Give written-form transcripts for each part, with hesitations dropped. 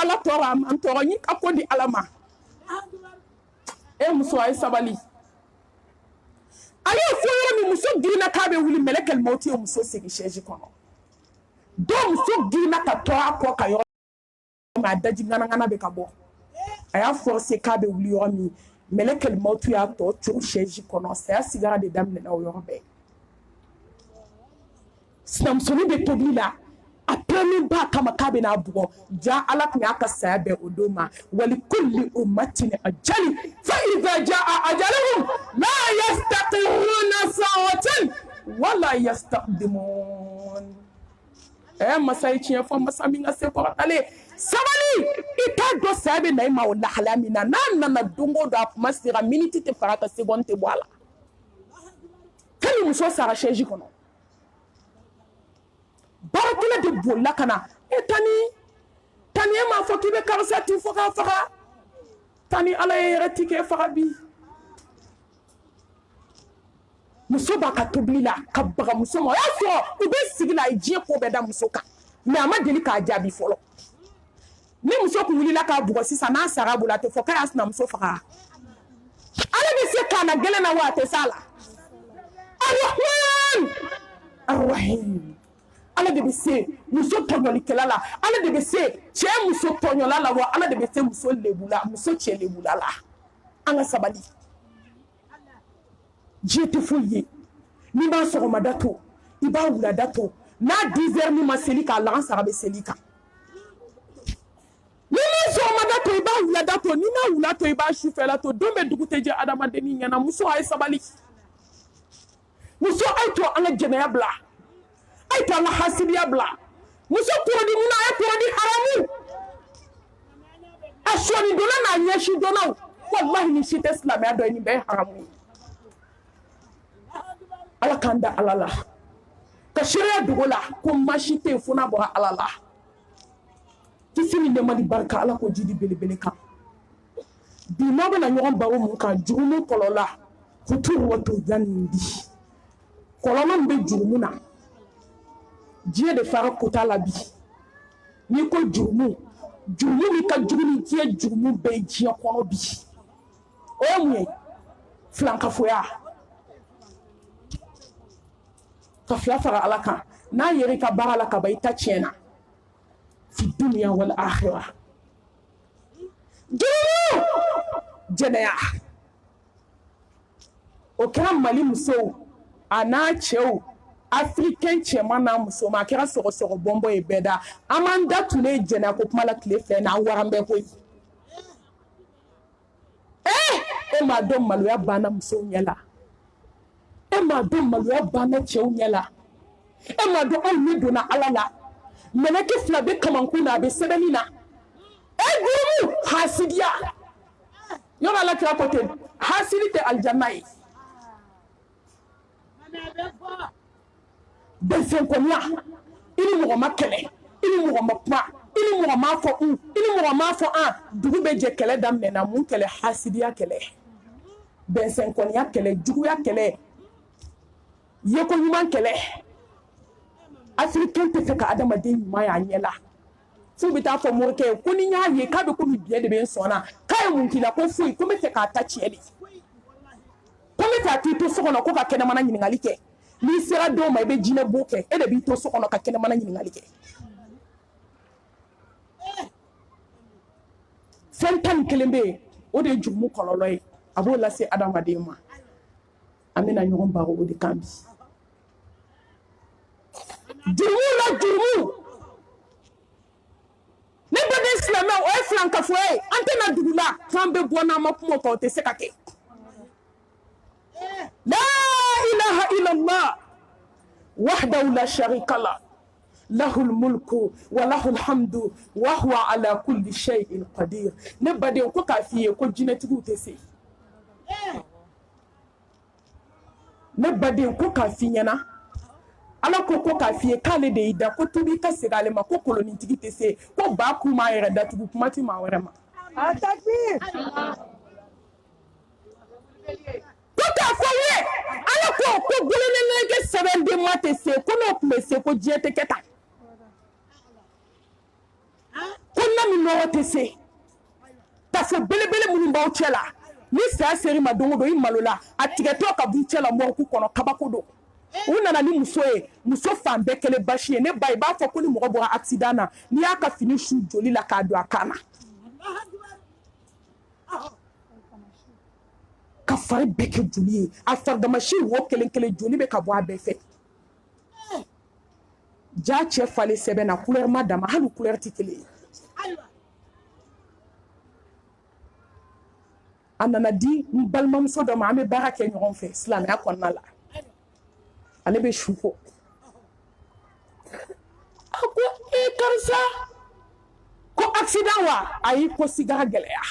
ala tora am tora ni akodi alama e muso ay sabali ayo fo mi muso girina ka be wuli melekel moti o muso sigi sheji kono do muso girina ka tora ko ka yo ma daji ngana be ka bo aya forcer ka be wuli yo mi melekel moti ya to tu sheji kono sa sigara de dam na o yo be sinam sonu be tobli la apemi ba kama kabe na bugo ja ala kun aka sabe odoma wali kulli ummatin ajali fa idha jaa ajaluhum la yastaqiruna sa'atan wala yastaqdimun masai cin fo masami nga se ko ale sabali ita do sabe na ma wala halamina na dungo do masira minute te farata seconde wala kani muso sara sheji kono barakula de bolla kana tani ma fo kibe karsa ti fo ka fara tani ala yeretike fara bi muso ba ka tobila ka baga muso mo yaso ube sigila ije ko be da muso ka me amadeli ka jabi folo ni muso ku wulila ka bugo sisa na sarabu la te fo ka asna muso fara ala be se kana gele na wa te sala arrahim ala de be se muso tonyoli kelala ala de be se che muso tonyola la wa ala de be se muso lebula muso che lebula la anga sabali jete foye ni ba so ma dato iba wula dato na 10h ni ma selika la ansara be selika ni ma so ma dato iba wula dato ni na wula to iba shufela to dombe duguteje adama de ni nyana muso ay sabali muso ay to anga jene ya bla ay to anga hasibiya bla muso ko di muna ay to di haramu ashoni dona na nyeshi dona wallahi ni shite islam ya do ni be haramu ala kanda alala ka sharia dugola ko mashite funa bo alala kisini de mali barka ala ko jidi belebele kan bi no bana nyon bawo mun kan jurumu kolola futuru wato jandi kolona mbe jurumuna jie de fara kota la bi ni ko jurumu ni ka jurumi tie jurumu be jie kono bi o mu flanka foya ka fara alaka na yeri ka barala ka baita chena fi dunya wal akhirah jenaya o kira mali muso ana cheu africain chema na muso ma kira soro bombo e beda amanda tule jena ko kuma la kle fe na warambe ko e ma do malu ya bana muso nyala e ma do malu ya bana cheu nyala e ma do on mi do na alala meneke fla be kamanku na be sebenina e gumu hasidia yora la kira kote hasilite aljannai bensen konya ini mo makele ini mo mapma ini mo mafo ini mo mafo dugu be je kele damne na mun kele hasidia kele bensen konya kele jugu ya kele yeko nyuma kele africain te feka adama de nyuma ya nyela fu bita fo morke ko ni nya ye ka be ko mi bie de be sona kai mun kila ko fu ko me feka ta chieli ko me ta ti to so kono ko ka kene mana nyingali ke ni sera do ma be jine boke e de bi to so kono ka kene mana nyingali ke sentan kelembe o de jumu kololoy abo la se adama de ma amina nyon baro o de kambi jumu ne bode islam o e flanka fo e antena dugula kambe bona mapumo ko te sekake la ilaha illa allah wahdahu la sharika la له الملك وله الحمد وهو على كل شيء قدير نبدي ko kafiye ko jinetigu tese nebade ko kafinyana ala ko kafiye kale de ida ko tubi ka sigale ma ko koloni tigi tese ko ba ku ma yere datugu kuma ti ma were ma atakbir ko kafiye ala ko gulene nege 7 de mate se ko no plese ko jete keta ko min nɔgɔ tɛ se ta fɔ belebele minnu b'aw cɛ la ni saya seri ma don o don i malola a tigɛtɔ ka b'u cɛ la mɔriku kɔnɔ kabako don u nana ni muso ye muso fan bɛɛ kɛlen basi ye ne ba i b'a fɔ ko ni mɔgɔ bɔra accident na n'i y'a ka fini su joli la k'a don a kan na ka fari bɛɛ kɛ joli ye a farigamasin wo kelen kelen joli bɛ ka bɔ a bɛɛ fɛ ja cɛ falen sɛbɛn na couleur ma dama hali couleur tɛ kelen ye a nana di n balimamuso dɔ ma an bɛ baara kɛ ɲɔgɔn fɛ silamɛya kɔnɔna la ale bɛ su fɔ a ko karisa ko accident wa ayi ko sigara gɛlɛya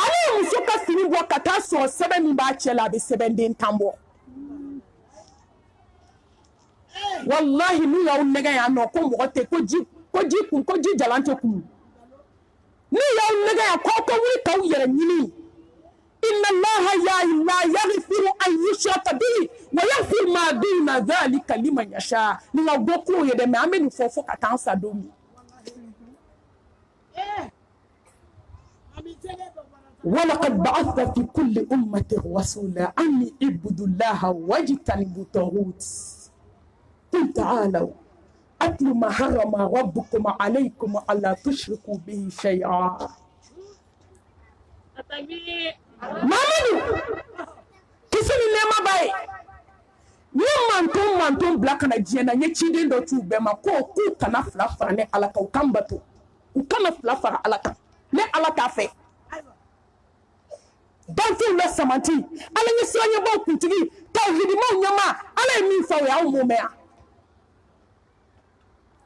ale ye muso ka fini bɔ ka taa sɔrɔ sɛbɛn min b'a cɛ la a bɛ sɛbɛnden 10 bɔ wallahi n'u y'aw nɛgɛ yan nɔ ko mɔgɔ tɛ ko ji jalan tɛ kun n'u y'aw nɛgɛ yan k'aw ka wuli k'aw yɛrɛ ɲini inna allaha la yaghfiru an yushraka bihi wa yaghfiru ma duna dhalika liman yasha ni ka bɔ k'o ye dɛ mais an bɛ nin fɔ ka taa an sa don min ولقد بعثت في كل أمة رسولا أن اعبدوا الله واجتنبوا الطاغوت قل تعالوا أتل ما حرم ربكم عليكم ألا تشركوا به شيئا Mamadu kisi ni nɛɛma ba ye ni manton bila kana diɲɛ na n ye ciden dɔ t'u bɛɛ ma k'u kana fila fara ne Ala kan u kan bato u kana fila fara Ala kan ne Ala t'a fɛ danfɛnw la samanti Ala ɲɛ siranɲɛbaw kuntigi tawhidimaw ɲɛma Ala ye min fɔ o ye anw m'o mɛn yan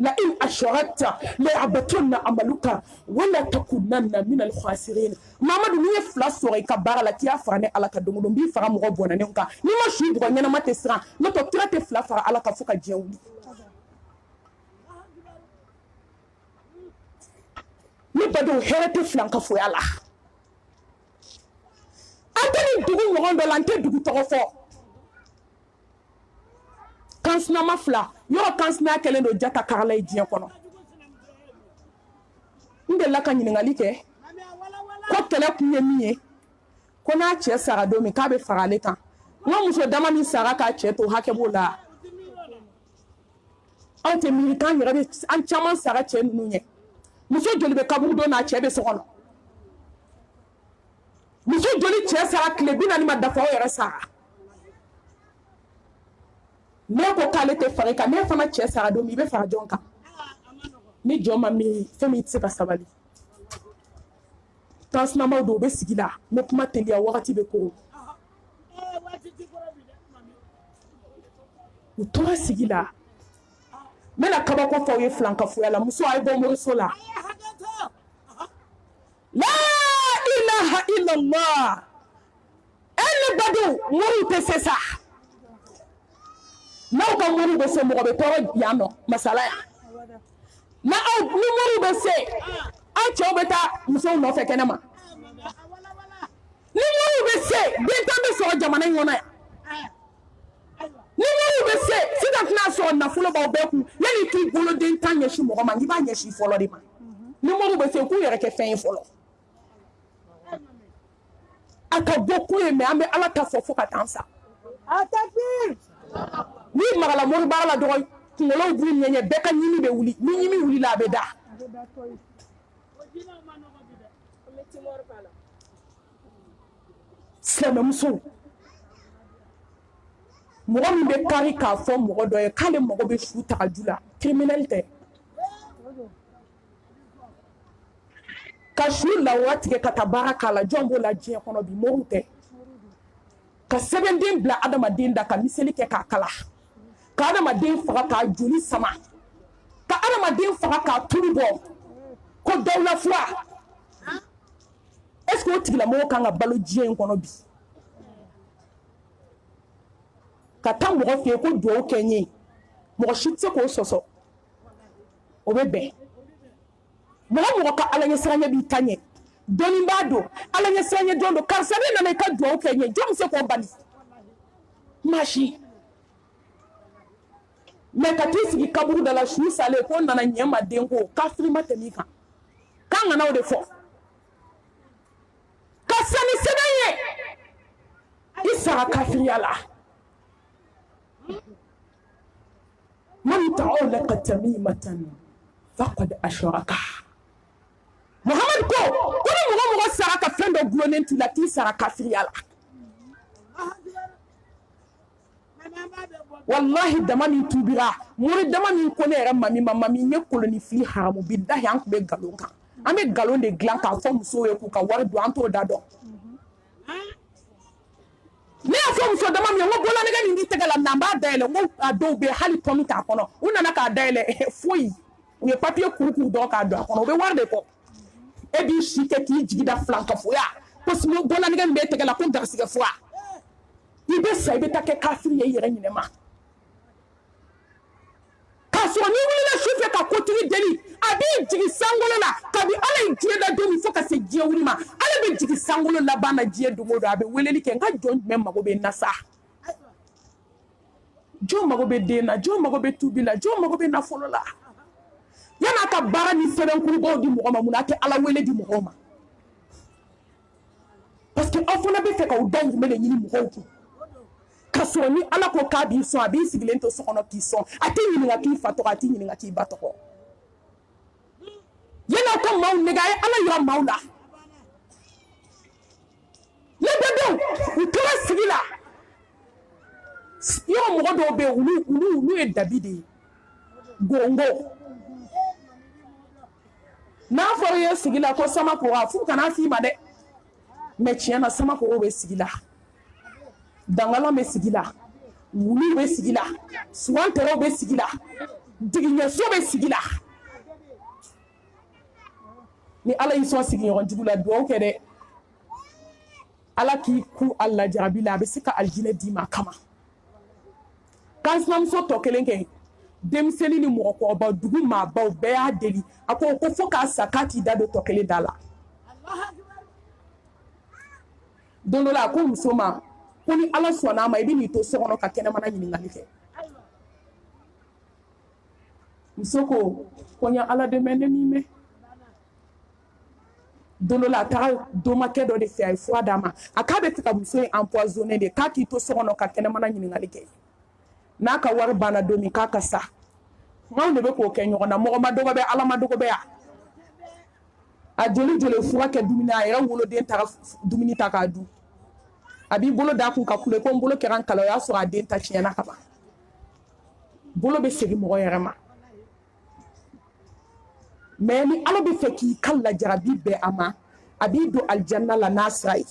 لئن أشركت ليحبطن عملك ولا تكونن من الخاسرين Mamadu ni ye fila sɔrɔ i ka baara la k'i y'a fara ne Ala ka don o don n b'i faga mɔgɔ bɔnnɛnenw kan n'i ma su bugɔ ɲɛnama tɛ siran n'o tɛ kira tɛ fila fara Ala kan fo ka diɲɛ wuli ne badenw hɛrɛ tɛ filankafoya la an tɛ nin dugu ɲɔgɔn dɔ la n tɛ dugu tɔgɔ fɔ kansinama fila yɔrɔ kansinaya kɛlen don jata karala ye diɲɛ kɔnɔ n delila ka ɲininkali kɛ ko kɛlɛ kun ye min ye ko n'a cɛ sara don min k'a bɛ fara ale kan n ka muso dama min sara k'a cɛ to hakɛ b'o la aw tɛ miiri k'an yɛrɛ bɛ an caman sara cɛ ninnu ɲɛ muso joli bɛ kaburu don n'a cɛ bɛ so kɔnɔ muso joli cɛ sara tile 40 ma dafa o yɛrɛ sara ne ko k'ale tɛ fara i kan ne fana cɛ sara don min i bɛ fara jɔn kan ni jɔn ma miiri fɛn min tɛ se ka sabali kansinamaw don u bɛ sigi la n bɛ kuma teliya wagati bɛ koron u tora sigi la n bɛna kabako fɔ aw ye filankafoya la muso a ye bɔ moriso la la ilaha illallah e ne badenw moriw tɛ se sa n'aw ka moriw bɛ se mɔgɔ bɛ tɔɔrɔ yan nɔ masala yan ni moriw bɛ se an cɛw bɛ taa musow nɔfɛ kɛnɛ ma ni moriw bɛ se dentan bɛ sɔrɔ jamana in kɔnɔ yan ni moriw bɛ se sisan tɛna sɔrɔ nafolo b'aw bɛɛ kun yanni k'i bolo dentan ɲɛsin mɔgɔ ma i b'a ɲɛsin fɔlɔ de ma ni moriw bɛ se k'u yɛrɛ kɛ fɛn ye fɔlɔ a ka bɔ kun ye mɛ an bɛ Ala ta fɔ ka taa an sa ni magala mori baara la dɔgɔ kunkolow b'u ɲɛɲɛ bɛɛ ka ɲimi bɛ wuli ni ɲimi wulila a bɛ da silamɛmuso mɔgɔ min bɛ kari k'a fɔ mɔgɔ dɔ ye k'ale mago bɛ su tagaju la criminel tɛ ka su lawa tigɛ ka taa baara k'a la jɔn b'o la diɲɛ kɔnɔ bi mɔriw tɛ ka sɛbɛnden bila adamaden da ka miseli kɛ k'a kala ka adamaden faga k'a joli sama ka adamaden faga k'a tulu bɔ ko dawula fura est-ce que o tigilamɔgɔ kan ka balo diɲɛ in kɔnɔ bi ka taa mɔgɔ fɛ yen ko duwawu kɛ n ye mɔgɔ si tɛ se k'o sɔsɔ o bɛ bɛn mɔgɔ ka Ala ɲɛ siranɲɛ b'i ta ɲɛ dɔnni b'a don Ala ɲɛ siranɲɛ don karisa ne nana i ka duwawu kɛ n ye jɔn bɛ se k'o bali maa si mais ka t'i sigi kaburu da la su salen ko nana ɲɛ ma den ko kafiri ma tɛmɛ i kan k'an kana o de fɔ ka sani sɛbɛn ye i sara kafiriya la man ta'allaka tamimatan faqad ashraka Muhammad ko ni mɔgɔ sara ka fɛn dɔ gulonnen t'u la k'i sara kafiriya la wallahi dama min tubira muri dama min ko ne yɛrɛ mami ye koloni fili haramu billahi an tun bɛ galon kan an bɛ galon de dilan k'a fɔ musow ye k'u ka wari don an t'o da dɔn ne y'a fɔ muso dama min ye n ko bɔlɔnɛgɛ min b'i tɛgɛ la n'an b'a dayɛlɛ n ko a dɔw bɛ hali tɔmi t'a kɔnɔ u nana k'a dayɛlɛ foyi u ye papiye kuru dɔn k'a don a kɔnɔ u bɛ wari de kɔ e b'i si kɛ k'i jigi da filankafoya ko bɔlɔnɛgɛ min b'e tɛgɛ la ko garisigɛ fura i bɛ sa i bɛ taa kɛ kafiri ye i yɛrɛ ɲinɛ ma k'a sɔrɔ n'i wulila sufɛ ka kotigi deli a b'i jigi sankolo la kabi ala ye diɲɛ da don min fo ka se diɲɛ wuli ma ala bɛ jigi sankolo laban na diɲɛ don o don a bɛ weleli kɛ n ka jɔn jumɛn mago bɛ n na sa jɔn mago bɛ den na jɔn mago bɛ tubi la jɔn mago bɛ nafolo la yan'a ka baara ni sɛbɛnkurubaw di mɔgɔ ma mun na a tɛ ala wele di mɔgɔw ma parce que aw fana bɛ fɛ k'aw dahirimɛ de ɲini mɔgɔw kun ka sɔrɔ ni ala ko k'a b'i sɔn a b'i sigilen to so kɔnɔ k'i sɔn a tɛ ɲininka k'i fa tɔgɔ a tɛ ɲininka k'i ba tɔgɔ yan'aw ka maaw nɛgɛ a ye ala yira maaw la ne denw u tora sigi la yɔrɔ mɔgɔ dɔw bɛ yen olu ye dabi de ye gongo n'a fɔra i ye sigi la ko samakora f'u kana f'i ma dɛ mais tiɲɛ na samakoro bɛ sigi la dangalan bɛ sigi la wulu bɛ sigi la suwantɛrɛw bɛ sigi la digiɲɛso bɛ sigi la ni ala y'i sɔn sigiɲɔgɔnjugu la dugawu kɛ dɛ ala k'i ku a lajarabi la a bɛ se ka alijinɛ d'i ma kama kan sinamuso tɔ kelen kɛ denmisɛnnin ni mɔgɔkɔrɔba dugu maabaw bɛɛ y'a deli a ko fo k'a sa k'a t'i da don tɔ kelen da la don dɔ la a ko muso ma ko ni ala sɔnn'a ma i bɛ n'i to so kɔnɔ ka kɛnɛmana ɲininkali kɛ muso ko n ye ala dɛmɛ ne m'i mɛn don dɔ la a taara domakɛ dɔ de fɛ a ye fura d'a ma a k'a bɛ fɛ ka muso in empoisonné de k'a k'i to so kɔnɔ ka kɛnɛmana ɲininkali kɛ n'a ka wari banna don min k'a ka sa anw de bɛ k'o kɛ ɲɔgɔn na mɔgɔ ma dɔgɔ bɛ ala ma dɔgɔ bɛ yan a joli fura kɛ dumuni a yɛrɛ woloden taara dumuni ta k'a dun a b'i bolo d'a kun ka kule ko n bolo kɛra n kala o y'a sɔrɔ a den ta tiɲɛna ka ban bolo bɛ segin mɔgɔ yɛrɛ ma mais ni ala bɛ fɛ k'i ka lajarabi bɛn a ma a b'i don alijanna la n'a sira ye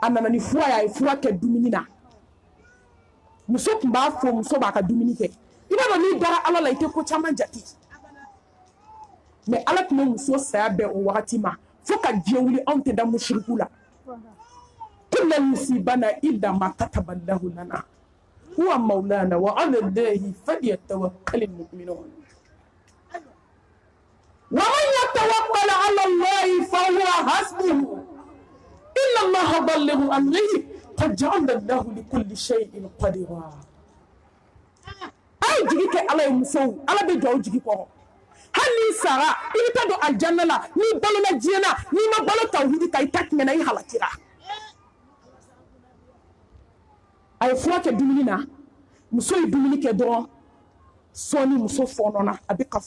a nana ni fura ye a ye fura kɛ dumuni na muso tun b'a fɔ muso b'a ka dumuni kɛ i b'a dɔn n'i dara ala la i tɛ ko caman jate mais ala tun bɛ muso saya bɛn o wagati ma fo ka diɲɛ wuli anw tɛ da musiriku la kulla musibana illa ma kataballahu lana huwa maulana wa ala allahi falyatawakkalul mu'minun wa man yatawakkal ala allahi fa huwa hasbuhu inna allaha balighu amrihi qad ja'ala allahu likulli shay'in qadira ay jigi kɛ ala ye musow ala bɛ jɔ aw jigi kɔrɔ hali n'i sara i bɛ taa don alijanna la n'i balola diɲɛ na n'i ma balo tawhidi kan i ta tɛmɛna i halakira a ye fura kɛ dumuni na muso ye dumuni kɛ dɔrɔn sɔɔni muso fɔɔnɔna a bɛ ka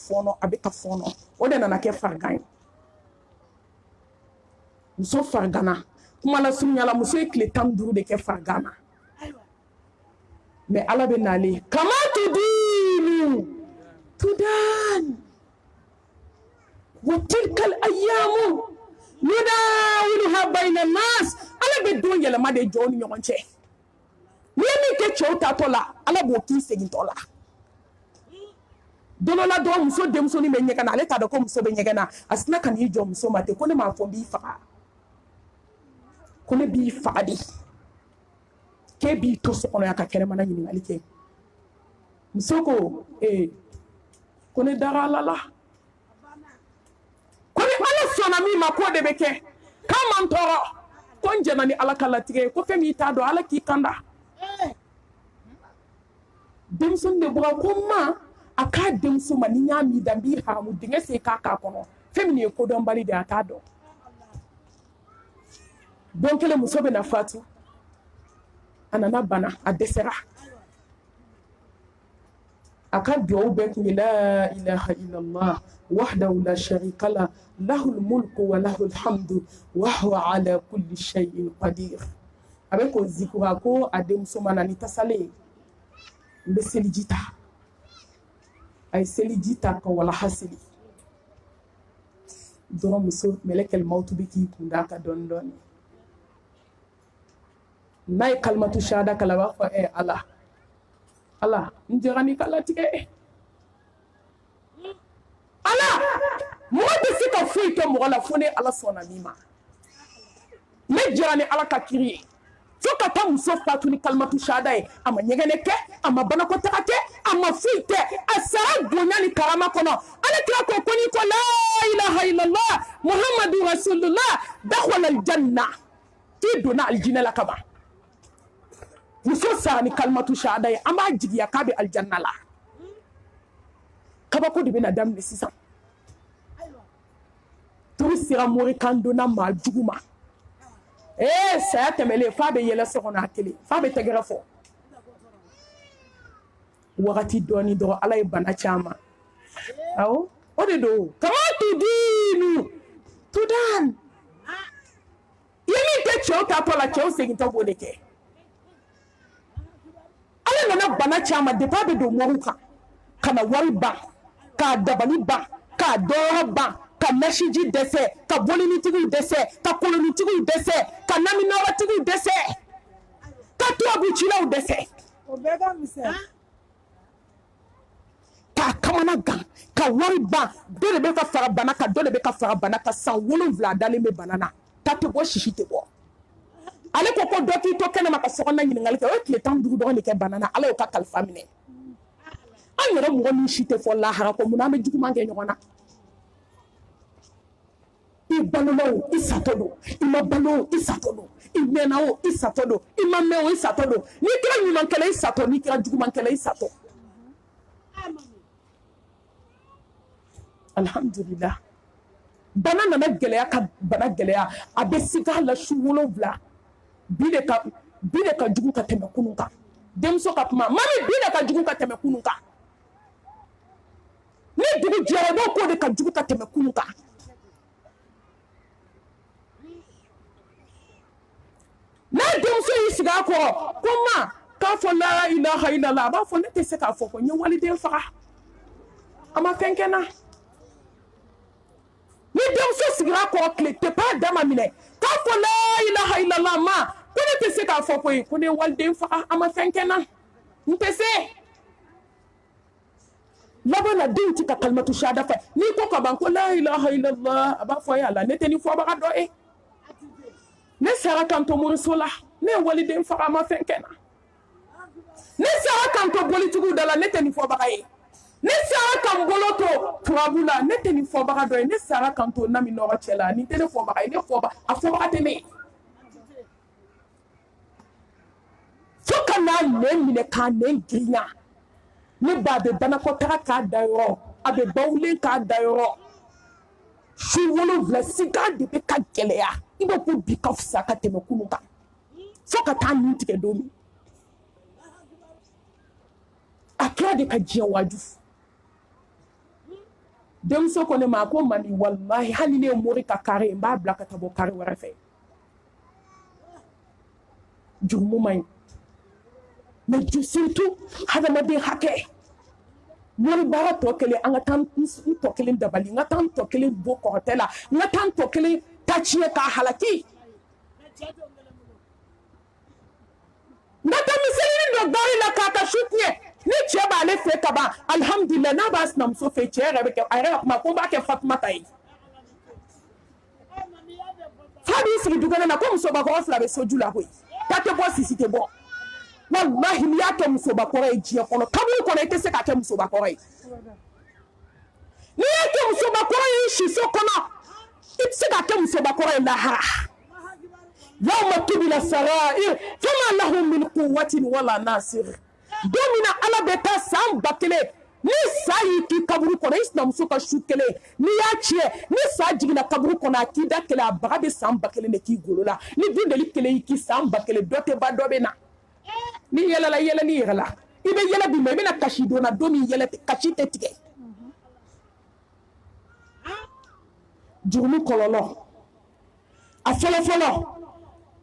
fɔɔnɔ o de nana kɛ farigan ye muso farigana kuma la surunya la muso ye tile 15 de kɛ farigan na mais ala bɛ n'ale kama tudinu tudan wa tilkal ayyamu nudawiluha bayna nas ala bɛ don yɛlɛma de jɔ ni ɲɔgɔn cɛ n'i ye min kɛ cɛw tatɔ la ala b'o k'i segintɔ la don dɔ la dɔrɔn muso denmusonin bɛ ɲɛgɛn na ale t'a dɔn ko muso bɛ ɲɛgɛn na a sinna ka n'i jɔ muso ma ten ko ne m'a fɔ n b'i faga ko ne b'i faga de k'e b'i to so kɔnɔ yan ka kɛnɛmana ɲininkali kɛ muso ko ko ne dara ala la ko ni ala sɔnna min ma k'o de bɛ kɛ k'a man tɔɔrɔ ko n jɛna ni ala ka latigɛ ye ko fɛn min t'a dɔn ala k'i kanda denmuso de bɔra ko ma a k'a denmuso ma ni n y'a min dan n b'i haramu dingɛ sen k'a k'a kɔnɔ fɛn min ye kodɔnbali de a t'a dɔn don kelen muso bɛna fatu a nana bana a dɛsɛra a ka duwawu bɛɛ tun ye la ilaha illallah wahdahu la sharika la lahul mulku wa lahul hamdu wa huwa ala kulli shay'in qadir a bɛ k'o zikura ko a denmuso ma na ni tasalen n bɛ seliji ta a ye seliji ta ka walaha seli dɔrɔn muso mɛlɛkɛl mawtu bɛ k'i kun da ka dɔɔni dɔɔni n'a ye kalimatu shahada kala a b'a fɔ ala ala n jɛra ni kala tigɛ ala mɔgɔ tɛ se ka foyi kɛ mɔgɔ la fo ne ala sɔnna min ma ne jɛra ni ala ka kiri ye fo ka taa muso fatu ni kalimatu shahada ye a ma ɲɛgɛnɛ kɛ a ma banakɔtaga kɛ a ma foyi kɛ a sara bonya ni karama kɔnɔ ala kira ko ko n'i ko la ilaha illallah muhammadu rasulullah dakhala aljanna k'i donna aljinɛ la kaban muso sara ni kalimatu shahada ye an b'a jigiya k'a bɛ aljanna la kabako de bɛna daminɛ sisan turu sera morikan donna maa jugu ma saya tɛmɛlen f'a bɛ yɛlɛ so kɔnɔ a kelen f'a bɛ tɛgɛrɛ fɔ wagati dɔɔni dɔrɔn ala ye bana caman awɔ o de don kama tudinu tudan i ye min kɛ cɛw taatɔ la cɛw segintɔ b'o de kɛ ala nana bana caman depuis a bɛ don mɔriw kan ka na wari ban k'a dabali ban k'a dɔyɔrɔ ban ka nasiji dɛsɛ ka bɔlinitigiw dɛsɛ ka kolonitigiw dɛsɛ ka naminɔrɔtigiw dɛsɛ ka tubabucilaw dɛsɛ o bɛɛ ka misɛn k'a kamana gan ka wari ban dɔ de bɛ ka fara bana kan dɔ de bɛ ka fara bana kan san 7 dalen bɛ bana na ta tɛ bɔ sisi tɛ bɔ ale ko ko dɔ k'i to kɛnɛma ka sokɔnɔna ɲininkali kɛ o ye tile 15 dɔrɔn de kɛ bana na ala y'o ka kalifa minɛ an yɛrɛ mɔgɔ min si tɛ fɔ lahara ko mun na an bɛ juguman kɛ ɲɔgɔn na i balola o i satɔ don i ma balo o i satɔ don i mɛnna o i satɔ don i ma mɛn o i satɔ don n'i kɛra ɲumankɛla i satɔ n'i kɛra jugumankɛla i satɔ alhamdulillah bana nana gɛlɛya ka bana gɛlɛya a bɛ sika la su 7 bi de ka jugu ka tɛmɛ kunun kan denmuso ka kuma mami bi de ka jugu ka tɛmɛ kunun kan ni dugu jɛra dɔw k'o de ka jugu ka tɛmɛ kunun kan n'a denmuso y'i sigi a kɔrɔ ko ma k'a fɔ la ilaha illallah a b'a fɔ ne tɛ se k'a fɔ ko n ye waliden faga a ma fɛn kɛ n na ni denmuso sigira a kɔrɔ tile tɛ pas dama minɛ k'a fɔ la ilaha illallah ma ko ne tɛ se k'a fɔ ko ne ye waliden faga a ma fɛn kɛ n na n tɛ se laban na den tɛ ka kalimatu shahada fɛ n'i ko ka ban ko la ilaha illallah a b'a fɔ yala ne tɛ ni fɔbaga dɔ ye ne sara kan to moriso la ne ye waliden faga a ma fɛn kɛ n na ne sara kan to bolitigiw da la ne tɛ ni fɔbaga ye ne sara kan bolo to turabu la ne tɛ ni fɔbaga dɔ ye ne sara kan to nami nɔgɔ cɛ la nin tɛ ne fɔbaga ye ne fɔbaga a fɔbaga tɛ ne ye fo ka n'a nɛn minɛ k'a nɛn girinya ne ba bɛ banakɔtaga k'a da yɔrɔ a bɛ bawulen k'a da yɔrɔ su 7 sika de bɛ ka gɛlɛya i b'a ko bi ka fisa ka tɛmɛ kunun kan fo ka taa nin tigɛ don min a kɛra de ka diɲɛ waju denmuso ko ne ma ko mami wallahi hali ne ye mori ka kare n b'a bila ka taa bɔ kare wɛrɛ fɛ jurumu man ɲi mais surtout hadamaden hakɛ mori baara tɔ kelen an ka taa n tɔ kelen dabali n ka taa n tɔ kelen bɔ kɔrɔtɛ la n ka taa n tɔ kelen ta tiɲɛ k'a halaki n ka taa misɛnnin dɔ gari la k'a ka su tiɲɛ ni cɛ b'ale fɛ ka ban alhamdulillah n'a b'a sinamuso fɛ cɛ yɛrɛ bɛ kɛ a yɛrɛ ka kuma ko n b'a kɛ Fatumata ye fa b'i sigi dukɛnɛ na ko musobakɔrɔ 2 bɛ soju la koyi ta tɛ bɔ sisi tɛ bɔ wallahi n'i y'a kɛ musobakɔrɔ ye diɲɛ kɔnɔ kaburu kɔnɔ i tɛ se k'a kɛ musobakɔrɔ ye n'i y'a kɛ musobakɔrɔ ye siso kɔnɔ i tɛ se k'a kɛ musobakɔrɔ ye lahara yawma tubila sarair fama lahu min quwwatin wala nasir domina ala bɛ taa san 1000 ni sa y'i k'i kaburu kɔnɔ i sinamuso ka su 1 n'i y'a tiɲɛ ni sa jiginna kaburu kɔnɔ a k'i da 1 a baga bɛ san 1000 de k'i golo la ni dundali 1 y'i k'i san 1000 dɔ tɛ ba dɔ bɛ na ni yɛlɛla yɛlɛli yɛrɛ la i bɛ yɛlɛ bi ma i bɛna kasi donna don min yɛlɛ kasi tɛ tigɛ jurumu kɔlɔlɔ a fɔlɔfɔlɔ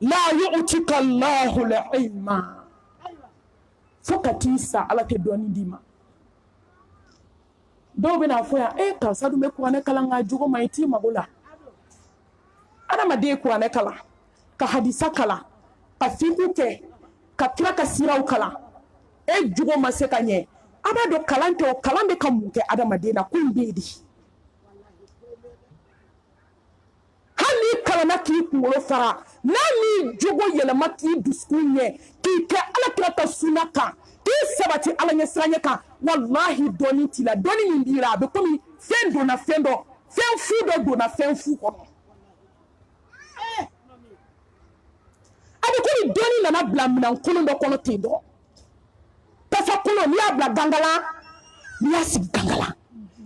la yu'tika Allahu al-ilma fo ka t'i sa ala tɛ dɔɔni d'i ma dɔw bɛna fɔ yan karisa dun bɛ kuranɛ kalan nka jogo ma i t'i mago la adamaden ye kuranɛ kalan ka hadisa kalan ka fiqhu kɛ ka kira ka siraw kalan jogo ma se ka ɲɛ a b'a dɔn kalan tɛ o kalan bɛ ka mun kɛ adamaden na ko in bɛ yen de hali n'i kalanna k'i kunkolo fara n'a m'i jogo yɛlɛma k'i dusukun ɲɛ k'i kɛ alakira ka sunna kan k'i sabati ala ɲɛ siranɲɛ kan wallahi dɔɔni t'i la dɔɔni min b'i la a bɛ komi fɛn donna fɛn dɔ fɛn fu dɔ donna fɛn fu kɔnɔ a bɛ komi dɔɔni nana bila minɛnkolon dɔ kɔnɔ ten dɔrɔn tasa kolon n'i y'a bila gangalan n'i y'a sigi gangalan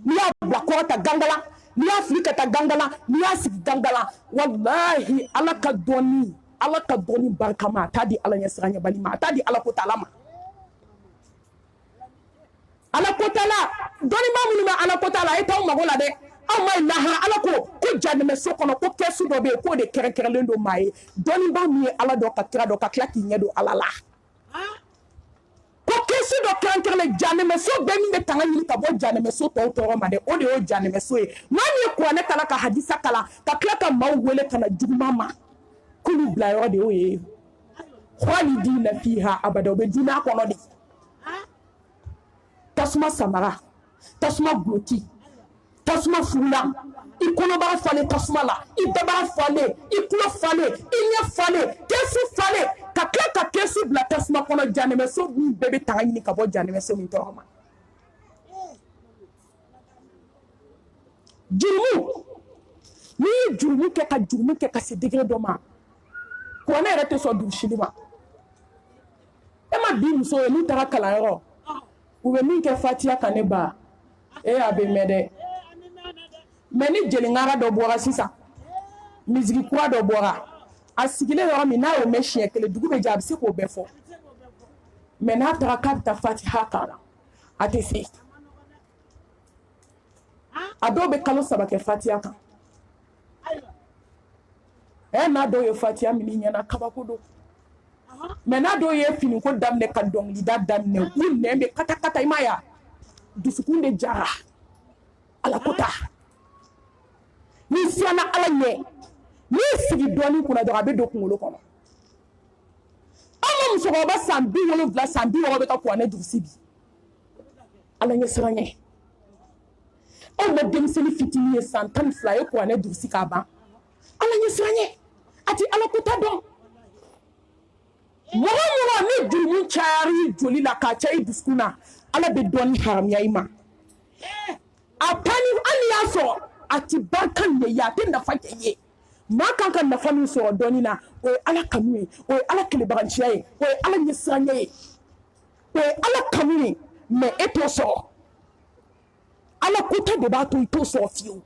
n'i y'a bila kɔrɔta gangalan n'i y'a fili ka taa gangalan n'i y'a sigi gangalan wallahi ala ka dɔɔni barikama a t'a di ala ɲɛ siranɲɛ bali ma a t'a di ala ko ta'ala ma ala ko ta'ala dɔɔniba minnu bɛ ala ko ta'ala a ye t'aw mago la dɛ aw ma lahara ala ko janɛmɛso kɔnɔ ko kɛsu dɔ bɛ yen k'o de kɛrɛnkɛrɛnlen don maa ye dɔɔniba min ye ala dɔ ka kira dɔ ka tila k'i ɲɛ don ala la ko kɛsu dɔ kɛrɛnkɛrɛnlen janɛmɛso bɛɛ min bɛ tanga ɲini ka bɔ janɛmɛso tɔw tɔɔrɔ ma dɛ o de y'o janɛmɛso ye n'a min ye kuranɛ kalan ka hadisa kalan ka tila ka maaw wele ka na juguman ma k'olu bila yɔrɔ de y'o ye khalidina fiha abada o bɛ diinɛ kɔnɔ de tasuma samara tasuma guloti tasuma furula i kɔnɔbara falen tasuma la i dabara falen i tulo falen i ɲɛ falen kɛsu falen ka tila ka kɛsu bila tasuma kɔnɔ janɛmɛso min bɛɛ bɛ tanga ɲini ka bɔ janɛmɛso min tɔɔrɔ ma jurumu n'i ye jurumu kɛ ka se degré dɔ ma kuranɛ yɛrɛ tɛ sɔn durusili ma e ma bi muso ye n'u taara kalanyɔrɔ u bɛ min kɛ fatiya kan ne ba a bɛ mɛn dɛ mɛ ni jeliŋara dɔ bɔra sisan misiri kura dɔ bɔra a sigilen yɔrɔ min n'a y'o mɛn siɲɛ 1 dugu bɛ jɛ a bɛ se k'o bɛɛ fɔ mɛ n'a taara k'a bɛ taa fatiha k'a la a tɛ se a dɔw bɛ kalo 3 kɛ fatiya kan n'a dɔw ye fatiya min ɲɛna kabako don mɛ n'a dɔw ye finiko daminɛ ka dɔnkilida daminɛ u nɛn bɛ kata i ma ya dusukun de jara ala ko ta n'i siranna ala ɲɛ n'i sigi dɔɔni kunna dɔrɔn a bɛ don kunkolo kɔnɔ an ka musokɔrɔba san 70 san 60 bɛ ka kuranɛ durusi bi ala ɲɛ siranɲɛ anw ma denmisɛnnin fitinin ye san 12 ye kuranɛ durusi k'a ban ala ɲɛ siranɲɛ a ti ala ko ta dɔn mɔgɔ ni jurumu cayara joli la k'a caya i dusukun na ala bɛ dɔɔni haramuya i ma a pani hali y'a sɔrɔ a ti barika ɲɛ ye a tɛ nafa kɛ ye maa kan ka nafa min sɔrɔ dɔɔni na o ye ala kanu ye o ye ala kelebaganciya ye o ye ala ɲɛsiranɲɛ ye o ye ala kanu ye mɛ e t'o sɔrɔ ala kota de b'a to i t'o sɔrɔ fiyewu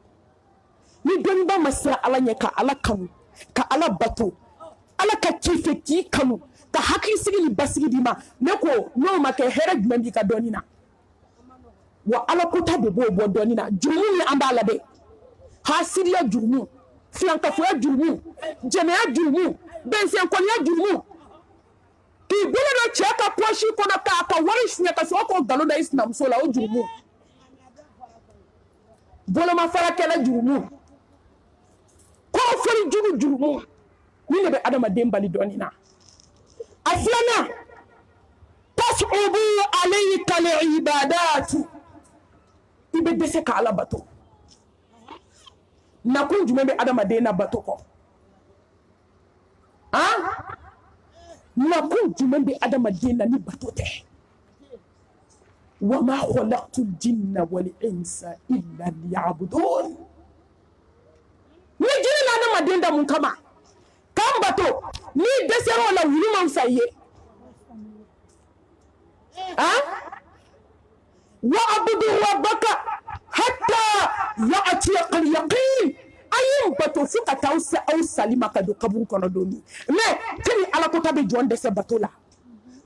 ni dɔnniba ma siran ala ɲɛ ka ala kanu ka ala bato ala ka ci fɛ k'i kanu ka hakilisigi ni basigi d'i ma ne ko n'o ma kɛ hɛrɛ jumɛn b'i ka dɔɔni na wa ala kota de b'o bɔ dɔɔni na jurumu ni an b'a la dɛ hasiriya jurumu filankafoya jurumu jɛnɛya jurumu bɛnsɛnkɔniya jurumu k'i bolo don cɛ ka pɔsi kɔnɔ k'a ka wari suɲɛ ka sɔrɔ k'o nkalon da i sinamuso la o jurumu bolomafarakɛla jurumu kɔrɔfɔli jugu jurumu ni de bɛ adamaden bali dɔɔni na a filanan tasubu alayka al-ibadatu i bɛ dɛsɛ ka ala bato nakun jumɛn bɛ adamaden na bato kɔ nakun jumɛn bɛ adamaden na ni bato tɛ wa ma khalaqtul jinna wal insa illa liya'budun ni jinɛ na adamaden da mun kama kan bato ni dɛsɛra o la wuli man sa ye wa'budu rabbaka hatta ya'tiyaka al-yaqin ayim bato fo ka taa aw salima ka don kaburu kɔnɔ don min mais kini alakota bɛ jɔn dɛsɛ bato la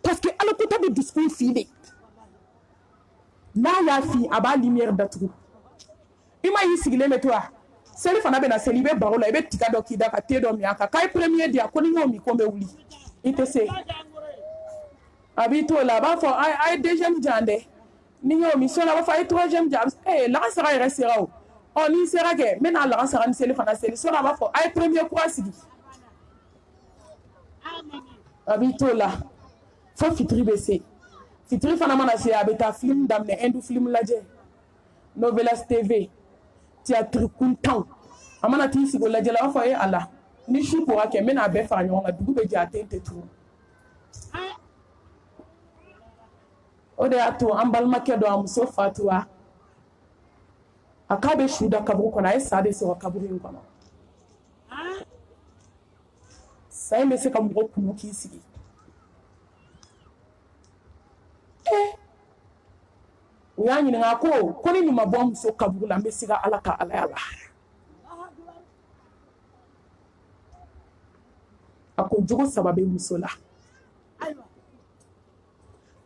parce que alakota bɛ dusukun fi de n'a y'a fi a b'a lumière datugu i ma y'i sigilen bɛ to wa seli fana bɛ na seli i bɛ baro la i bɛ tiga dɔ k'i da ka te dɔ min a kan k'a ye premier di yan ko ni y'o min ko n bɛ wuli i tɛ se a b'i to la a b'a fɔ a ye deuxième jan dɛ ni y'o min sɔnna a b'a fɔ a ye troisième jan lagasara yɛrɛ sera o n'i sera kɛ n bɛna lagasara ni seli fana seli sɔnna a b'a fɔ a ye premier kura sigi a b'i to la fo fitiri bɛ se fitiri fana mana se a bɛ taa film daminɛ hindu film lajɛ Novelas TV théâtre kuntanw a mana t'i sigi o lajɛ la a b'a fɔ ala ni su kora kɛ n bɛna a bɛɛ fara ɲɔgɔn kan dugu bɛ jɛ a den tɛ turu o de y'a to an balimakɛ dɔ a muso fatura a k'a bɛ su da kaburu kɔnɔ a ye sa de sɔrɔ kaburu in kɔnɔ sa in bɛ se ka mɔgɔ kunu k'i sigi u y'a ɲininka ko ni nin ma bɔ muso kaburu la n bɛ siga ala ka alaya la a ko jogo saba bɛ muso la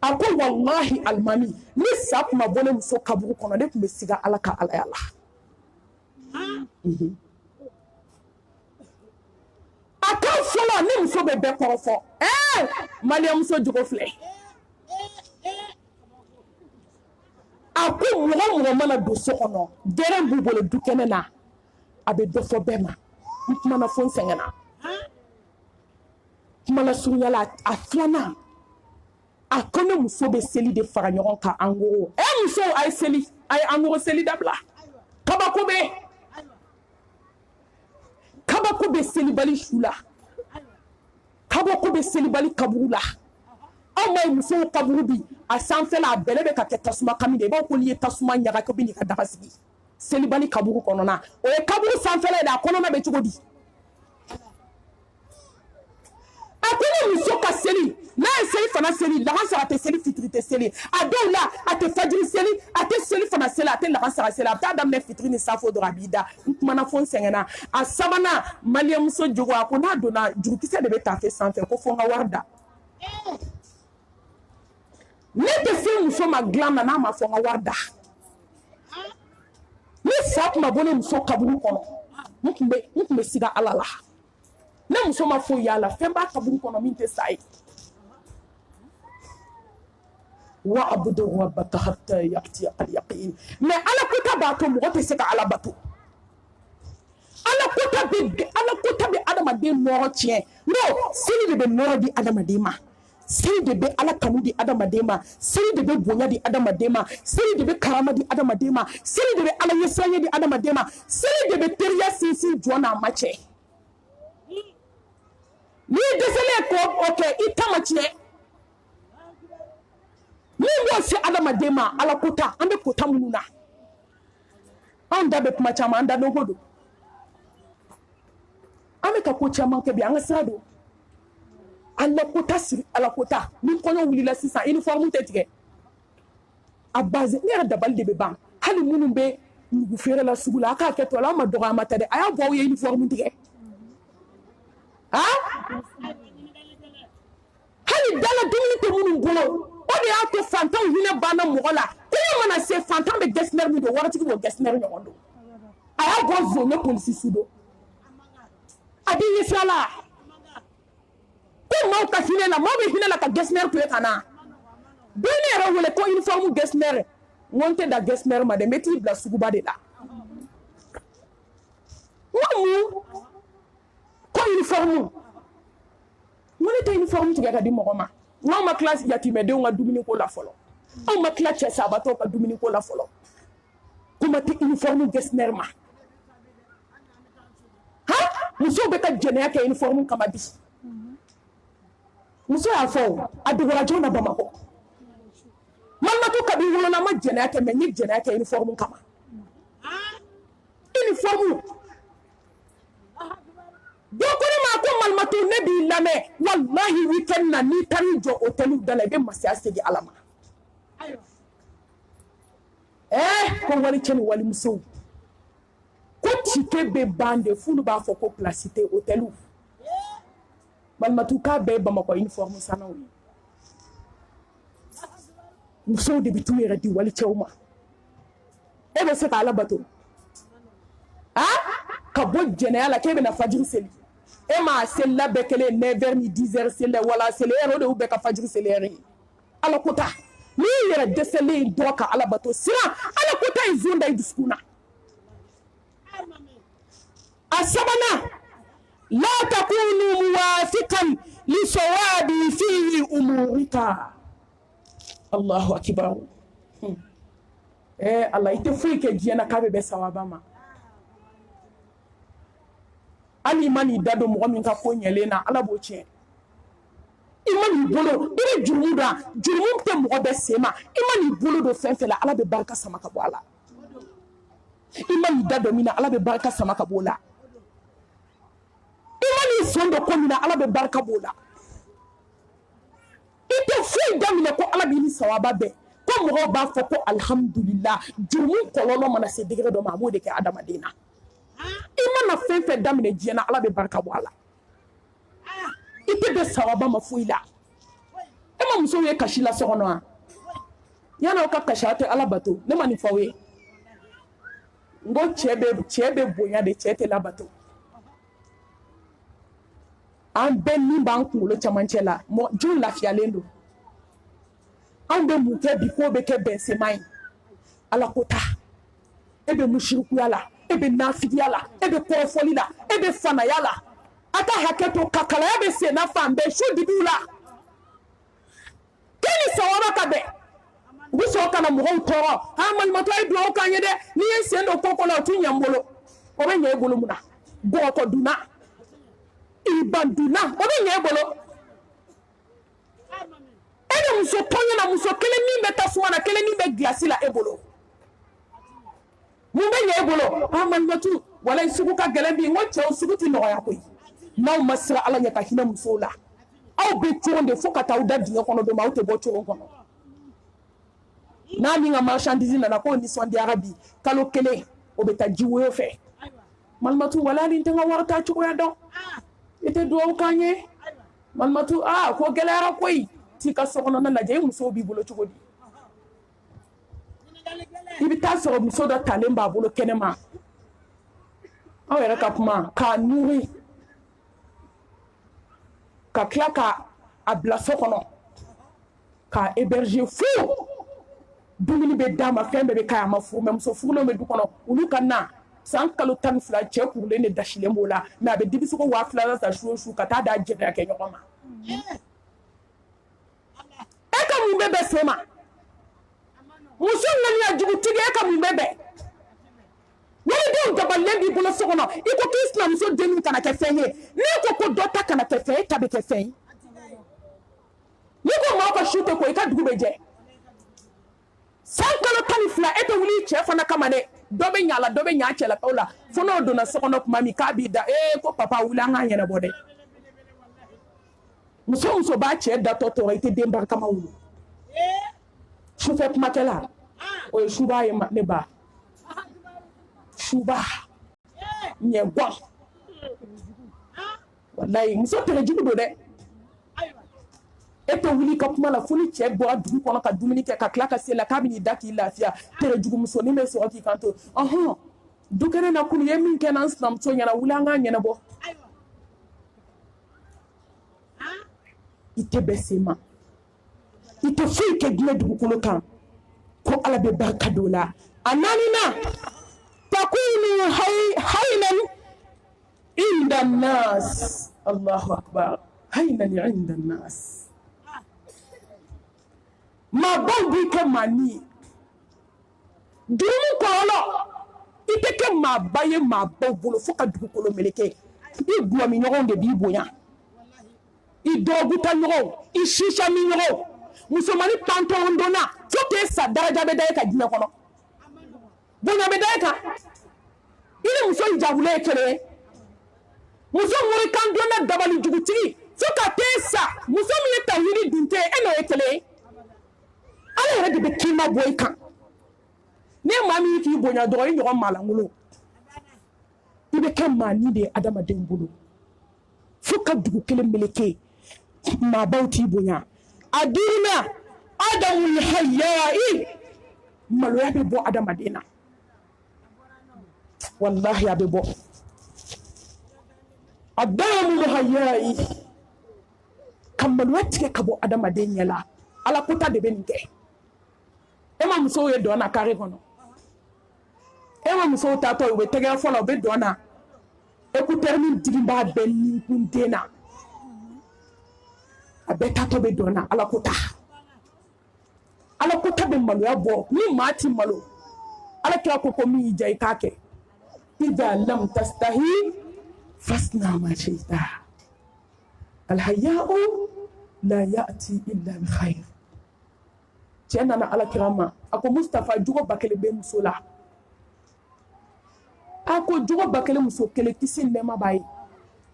a ko wallahi alimami ni sa tun ma bɔ ne muso kaburu kɔnɔ ne tun bɛ siga ala ka alaya la a ko fɔlɔ ni muso bɛ bɛɛ kɔrɔfɔ maliyamuso jogo filɛ a ko mɔgɔ mana don so kɔnɔ gɛrɛn b'u bolo du kɛnɛ na a bɛ dɔ fɔ bɛɛ ma n kumana fo n sɛgɛnna kumala surunya la a filanan a ko ne muso bɛ seli de fara ɲɔgɔn kan an ko muso a ye seli a ye an ko seli dabila kabako bɛ selibali su la kabako bɛ selibali kaburu la aw ma ye musow kaburu bi a sanfɛla a bɛlɛ bɛ ka kɛ tasuma kami de i b'a fɔ n'i ye tasuma ɲaga ko bi n'i ka daga sigi selibali kaburu kɔnɔna o ye kaburu sanfɛla ye de a kɔnɔna bɛ cogo di a ko ni muso ka seli n'a ye seli fana seli lagasara tɛ seli fitiri tɛ seli a dɔw la a tɛ fajiri seli a tɛ seli fana seli a tɛ lagasara seli a bɛ taa daminɛ fitiri ni safo dɔrɔn a b'i da n kumana fo n sɛgɛnna a sabanan maliyɛnmuso jogo a ko n'a donna jurukisɛ de bɛ tafe sanfɛ ko fo n ka wari da ne tɛ se muso ma dilan na n'a ma fɔ n ka wari da ni sa tun ma bɔ ne muso kaburu kɔnɔ n tun bɛ siga ala la ne muso ma foyi y'a la fɛn b'a kaburu kɔnɔ min tɛ sa ye wa'budu rabbaka hatta ya'tiyaka al-yaqin mais ala kota b'a to mɔgɔ tɛ se ka ala bato ala kota bɛ adamaden nɔrɔ tiɲɛ non seli de bɛ nɔrɔ di adamaden ma seli de bɛ ala kanu di adamaden ma seli de bɛ bonya di adamaden ma seli de bɛ karama di adamaden ma seli de bɛ ala ɲɛsiranya di adamaden ma seli de bɛ teriya sinsin jɔn n'a ma cɛ n'i dɛsɛlen k'o kɛ i ta ma tiɲɛ min b'o se adamaden ma ala kota an bɛ kota minnu na anw da bɛ kuma caman an da dɔn ko don an bɛ ka ko caman kɛ bi an ka sira don ala kota siri ala kota ni kɔɲɔ wulila sisan uniforme tɛ tigɛ a base ne yɛrɛ dabali de bɛ ban hali minnu bɛ nugu feere la sugu la a k'a kɛ to la an ma dɔgɔyama tɛ dɛ a y'a bɔ aw ye uniforme tigɛ hali dala dumuni tɛ minnu bolo o de y'a to fantanw hinɛ banna mɔgɔ la kɔɲɔ mana se fantan bɛ gestionnaire min don waritigi b'o gestionnaire ɲɔgɔn don a y'a bɔ zone polisi su don a b'i ɲɛsira la ko maaw ka hinɛ la maaw bɛ hinɛ la ka gestionnaire to ye ka na bɛɛ ne yɛrɛ wele ko uniforme gestionnaire n ko n tɛ da gestionnaire ma dɛ n bɛ t'i bila suguba de la n ko mun ko uniforme n ko ne tɛ uniforme tigɛ ka di mɔgɔ ma n k'aw ma tila yatimɛdenw ka dumuni ko la fɔlɔ aw ma tila cɛ sabatɔw ka dumuni ko la fɔlɔ kuma tɛ uniforme gestionnaire ma musow bɛ ka jɛnɛya kɛ uniforme kama bi muso y'a fɔ a dogora jɔn na Bamakɔ Malimatu kabi wolona ma jɛnɛya kɛ mais n ye jɛnɛya kɛ uniforme kama uniforme dɔw ko ne ma ko Malimatu ne b'i lamɛn wallahi weekend na n'i taar'i jɔ hôtel da la i bɛ masaya segin Ala ma ko wali cɛ ni walimusow ko tike bɛ ban de f'ulu b'a fɔ ko place tɛ hôtel balimatu k'a bɛɛ ye Bamakɔ uniforme sanaw ye musow de bɛ t'u yɛrɛ di wali cɛw ma e bɛ se ka Ala bato ka bɔ jɛnɛya la k'e bɛna fajiri seli e ma seli la bɛɛ kelen 9h ni 10h seli la wala seli heure o de y'u bɛɛ ka fajiri seli heure ye Ala ko ta n'i yɛrɛ dɛsɛlen dɔrɔn ka Ala bato siran Ala ko ta ye zon da i dusukun na a sabanan la takunu muwafiqan li sawabi fi umurika Allahu akbar Allah i tɛ foyi kɛ diɲɛ na k'a bɛ bɛn sawaba ma hali ma n'i da don mɔgɔ min ka ko ɲɛlen na Ala b'o tiɲɛ i ma n'i bolo i bɛ jurumu da jurumu tɛ mɔgɔ bɛɛ sen ma i ma n'i bolo don fɛn fɛn la Ala bɛ barika sama ka bɔ a la i ma n'i da don min na Ala bɛ barika sama ka bɔ o la i ma n'i sɔn don ko min na Ala bɛ barika bɔ o la i tɛ foyi daminɛ ko Ala b'i ni sawaba bɛɛ ko mɔgɔw b'a fɔ ko alhamdulillah jurumu kɔlɔlɔ mana se degré dɔ ma a b'o de kɛ adamaden na i mana fɛn fɛn daminɛ diɲɛ na Ala bɛ barika bɔ a la i tɛ bɛn sawaba ma foyi la e ma musow ye kasi la so kɔnɔ wa yan'aw ka kasi aw tɛ Ala bato ne ma nin fɔ aw ye n ko cɛ bɛ bonya de cɛ tɛ labato an bɛɛ min b'an kunkolo camancɛ la jɔn lafiyalen don an bɛ mun kɛ bi k'o bɛ kɛ bɛnsema ye Ala ko ta e bɛ musirikuya la e bɛ nafigiya la e bɛ kɔrɔfɔli la e bɛ fanaya la a ka hakɛ to ka kalaya bɛ sen na fan bɛɛ su dibiw la k'i ni sawaba ka bɛn u bɛ sɔn ka na mɔgɔw tɔɔrɔ malimatu a ye dugawu k'an ye dɛ n'i ye sen don kɔkɔ la o tɛ ɲɛ n bolo o bɛ ɲɛ e bolo mun na bɔgɔkɔ dunna iban dunna o bɛ ɲɛ e bolo e ni muso tɔɲɛ na muso kelen min bɛ tasuma na kelen min bɛ gilasi la e bolo mun bɛ ɲɛ e bolo malimatu wala sugu ka gɛlɛn bi n ko cɛw sugu tɛ nɔgɔya koyi n'aw ma siran Ala ɲɛ ka hinɛ musow la aw bɛ coron de fo ka taa aw da dingɛ kɔnɔ don ma aw tɛ bɔ coron kɔnɔ n'a min ka marchandise nana k'o nisɔndiyara bi kalo kelen o bɛ taa jiwoyo fɛ malimatu wala ni n tɛ n ka wari ta cogoya dɔn i tɛ dugawu k'an ye malimatu ko gɛlɛyara koyi t'i ka sokɔnɔna lajɛ i musow b'i bolo cogo di i bɛ taa sɔrɔ muso dɔ talen b'a bolo kɛnɛma aw yɛrɛ ka kuma k'a nuri ka tila ka a bila so kɔnɔ k'a héberger fo dumuni bɛ d'a ma fɛn bɛɛ bɛ k'a ma furu mɛ muso furulenw bɛ du kɔnɔ olu ka na san kalo 12 cɛ kurulen de dasilen b'o la mɛ a bɛ dibisogo 2000 ta su o su ka taa d'a jɛnɛya kɛ ɲɔgɔn ma e ka mun bɛ bɛn sen ma muso ŋaniya jugutigi e ka mun bɛ bɛn walidenw dabalilen b'i bolo so kɔnɔ i ko k'i sinamuso denninw kana kɛ fɛn ye n'i ko dɔ ta kana kɛ fɛn ye e ta bɛ kɛ fɛn ye n'i ko maaw ka su tɛ ko i ka dugu bɛ jɛ san kalo 12 e tɛ wuli i cɛ fana kama dɛ dɔ bɛ ɲa la dɔ bɛ ɲa cɛlakaw la fo n'o donna so kɔnɔ tuma min k'a b'i da ko papa wuli an k'an ɲɛnabɔ dɛ muso b'a cɛ datɔ tɔɔrɔ i tɛ den barikama wolo sufɛ kumakɛla o ye suba ye ne ba suba ɲɛgɔn walayi muso tɛrɛjugu don dɛ e tɛ wuli ka kuma la fo ni cɛ bɔra dugu kɔnɔ ka dumuni kɛ ka tila ka se la k'a bɛ n'i da k'i lafiya tɛrɛjugu musonin bɛ sɔrɔ k'i kan to du kɛnɛ na kunu ye min kɛ n'an sinamuso ɲɛna wuli an k'an ɲɛnabɔ i tɛ bɛn sen ma i tɛ foyi kɛ diɲɛ dugukolo kan ko Ala bɛ barika don o la a naaninan takunu haynan inda nas Allahu akbar haynan inda nas maabaw b'i kɛ maa ni ye dumuni kɔlɔlɔ i tɛ kɛ maaba ye maabaw bolo fo ka dugukolo meleke i gulɔmiɲɔgɔnw de b'i bonya i dɔgɔguta ɲɔgɔnw i sisa mi ɲɔgɔnw musomanin tantɔn donna fo k'e sa daraja bɛ da e kan diɲɛ kɔnɔ bonya bɛ da e kan i ni muso jagulen ye kelen ye muso morikan donna dabali jugutigi fo ka t'e sa muso min ye tawhidi dun tɛ e n'o ye kelen ye Ala yɛrɛ de bɛ kima bɔ i kan ne maa min k'i bonya dɔrɔn i ɲɔgɔn malankolon i bɛ kɛ maa ni de ye adamaden bolo fo ka dugu kelen meleke maabaw t'i bonya a duurunan adamul hayya'i maloya bɛ bɔ adamaden na wallahi a bɛ bɔ adamul hayya'i ka maloya tigɛ ka bɔ adamaden ɲɛ la ala kota de bɛ nin kɛ e ma musow ye dɔn na kare kɔnɔ e ma musow taatɔ u bɛ tɛgɛ fɔlɔ u bɛ dɔn na écouteur min digi b'a bɛɛ ninkun den na a bɛɛ taatɔ bɛ dɔn na ala kota bɛ maloya bɔ ni maa ti malo ala kira ko min y'i ja i k'a kɛ idha lam tastahi fasna ma shi'ta alhayya'u la ya'ti illa bi khair cɛ nana ala kira ma a ko Mustafa jogo ba kelen bɛ muso la a ko jogo ba kelen muso kelen kisi nɛɛma b'a ye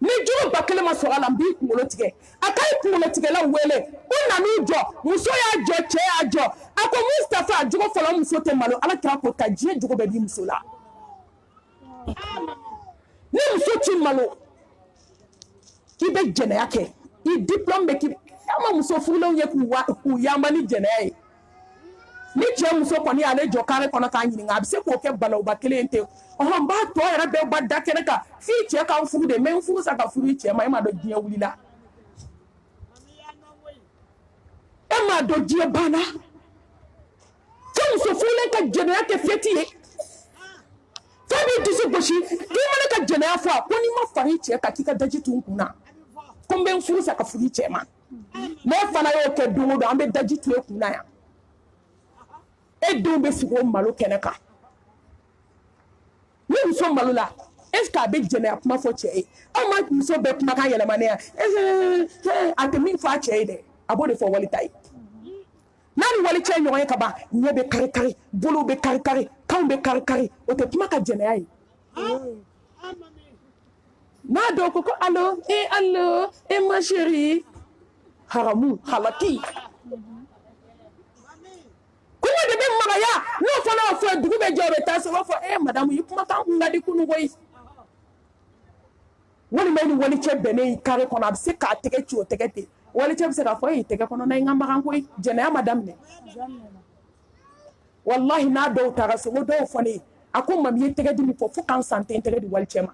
ni jogo ba kelen ma sɔrɔ a la n b'i kunkolo tigɛ a k'a ye kunkolo tigɛla wele u nan'u jɔ muso y'a jɔ cɛ y'a jɔ a ko Mustafa jogo fɔlɔ muso tɛ malo ala kira ko ka diɲɛ jogo bɛɛ di muso la ni muso ti malo i bɛ jɛnɛya kɛ i diplôme bɛ k'i an ma muso furulenw ye k'u yanba ni jɛnɛya ye ni cɛ muso kɔni y'ale jɔ kare kɔnɔ k'a ɲininka a bɛ se k'o kɛ balawuba kelen ye ten n b'a tɔ yɛrɛ bɛɛ ba da kɛnɛ kan f'i cɛ k'an furu de mɛ n furu sa ka furu i cɛ ma e m'a dɔn diɲɛ wulila e m'a dɔn diɲɛ banna fo muso furulen ka jɛnɛya kɛ fɛti ye fo b'i dusu gosi k'i mana ka jɛnɛya fɔ a ko n'i ma fara i cɛ kan k'i ka daji tun kun na ko n bɛ n furu sa ka furu i cɛ ma n'e fana y'o kɛ don o don an bɛ daji tun e kun na yan e denw bɛ sigi o malo kɛnɛ kan ni muso malo la est-ce que a bɛ jɛnɛya kuma fɔ cɛ ye aw ma muso bɛɛ kumakan yɛlɛma ne ya a tɛ min fɔ a cɛ ye dɛ a b'o de fɔ walita ye n'a ni wali cɛ ye ɲɔgɔn ye ka ban ɲɛ bɛ kari kari bolow bɛ kari kari kanw bɛ kari kari o tɛ kuma ka jɛnɛya ye n'a dɔw ko allo ma chérie haramu halaki kuma de bɛ magaya n'o fana y'a fɔ dugu bɛ jɛ o bɛ taa se o b'a fɔ madamu i kumakan kun ka di kunun koyi walima ni wali cɛ bɛnnen kare kɔnɔ a bɛ se k'a tɛgɛ ci o tɛgɛ ten wali cɛ bɛ se k'a fɔ tɛgɛ kɔnɔ na i ka magan koyi jɛnɛya ma daminɛ wallahi n'a dɔw taara se o dɔw fɔ ne ye a ko mami ye tɛgɛ di min fɔ fo k'an san tɛ n tɛgɛ di wali cɛ ma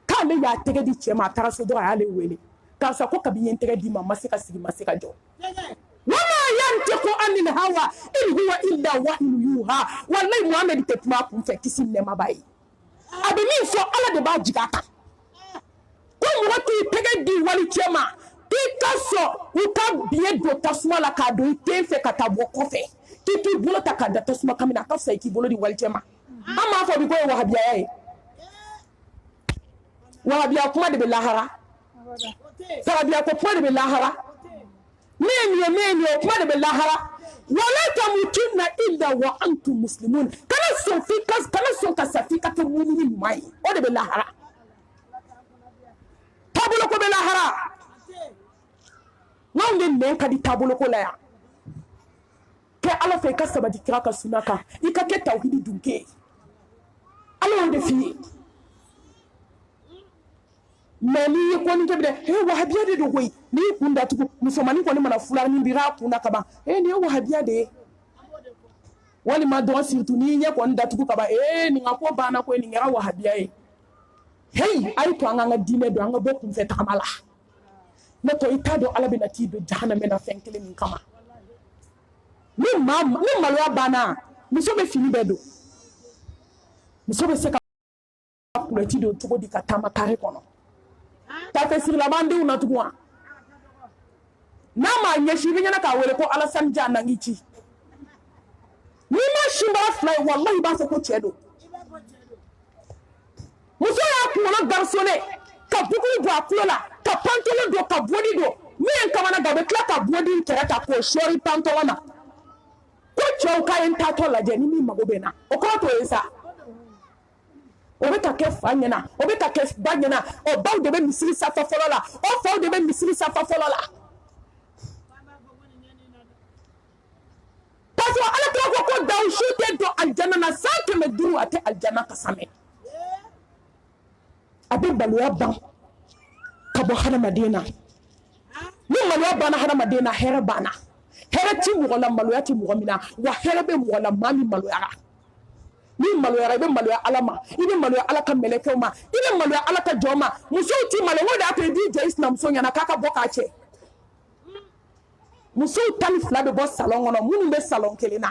k'ale y'a tɛgɛ di cɛ ma a taara so dɔrɔn a y'ale wele karisa ko kabi n ye n tɛgɛ di ma ma se ka sigi ma se ka jɔ wama yantiqu anil hawa in huwa illa wahyu yuha wallahi Muhammad tɛ kuma a kun fɛ kisi nɛɛma b'a ye a bɛ min fɔ ala de b'a jigin a kan ko mɔgɔ k'i tɛgɛ di wali cɛ ma k'i ka sɔn u ka biɲɛ don tasuma la k'a don i den fɛ ka taa bɔ kɔfɛ k'i k'i bolo ta k'a da tasuma kan min na a ka fisa i k'i bolo di wali cɛ ma an m'a fɔ bi ko ye wahabiyaya ye wahabiya kuma de bɛ lahara wahabiya ko kuma de bɛ lahara ne kuma de bɛ lahara wala tamutunna illa wa antum muslimun kana sɔn ka sa f'i ka kɛ mumini ɲuman ye o de bɛ lahara taabolo ko bɛ lahara n'anw de nɛn ka di taabolo ko la yan kɛ ala fɛ i ka sabati kira ka sunna kan i ka kɛ tawhidi dunke ye ala y'o de f'i ye mais n'i ye kɔni kɛ bi dɛ wahabiya de don koyi n'i y'i kun datugu musomanin kɔni mana fulani min bir'a kun na ka ban nin ye wahabiya de ye walima dɔn surtout n'i ɲɛ kɔni datugu ka ban nin ka ko banna koyi nin kɛra wahabiya ye hey a ye to an k'an ka diinɛ don an ka bɔ kunfɛ tagama la ne tɔ i t'a dɔn ala bɛna t'i don jahanama na fɛn kelen min kama ni maloya banna muso bɛ fini bɛɛ don muso bɛ se ka kulɛti don cogo di ka taama kare kɔnɔ tafe sirilabandenw na tugun wa n'a ma ɲɛsi i bɛ ɲɛna k'a wele ko Alasani Dia nangi ci n'i ma sinbara fila ye wallahi i b'a fɔ ko cɛ don muso y'a kunkolo garisonne ka bukulu don a tulo la ka pantalon don ka bodi don min kamana gan a bɛ tila ka bodi kɛrɛ ta k'o sɔɔri pantalon na ko cɛw k'a ye n taatɔ lajɛ ni min mago bɛ n na o kɔrɔ t'o ye sa o bɛ ka kɛ fa ɲɛna o bɛ ka kɛ ba ɲɛna o baw de bɛ misiri safa fɔlɔ la o faw de bɛ misiri safa fɔlɔ la parce fɔ ala kira ko dawu su tɛ don aljana na san 500 a tɛ aljana kasa mɛn a bɛ maloya ban ka bɔ hadamaden na ni maloya banna hadamaden na hɛrɛ banna hɛrɛ ti mɔgɔ la maloya ti mɔgɔ min na wa hɛrɛ bɛ mɔgɔ la maa min maloyara ni maloyara i bɛ maloya ala ma i bɛ maloya ala ka mɛlɛkɛw ma i bɛ maloya ala ka jɔn ma musow ti maloya o de y'a to i b'i jɛ i sinamuso ɲɛna k'a ka bɔ k'a cɛ musow 12 bɛ bɔ salon kɔnɔ minnu bɛ salon kelen na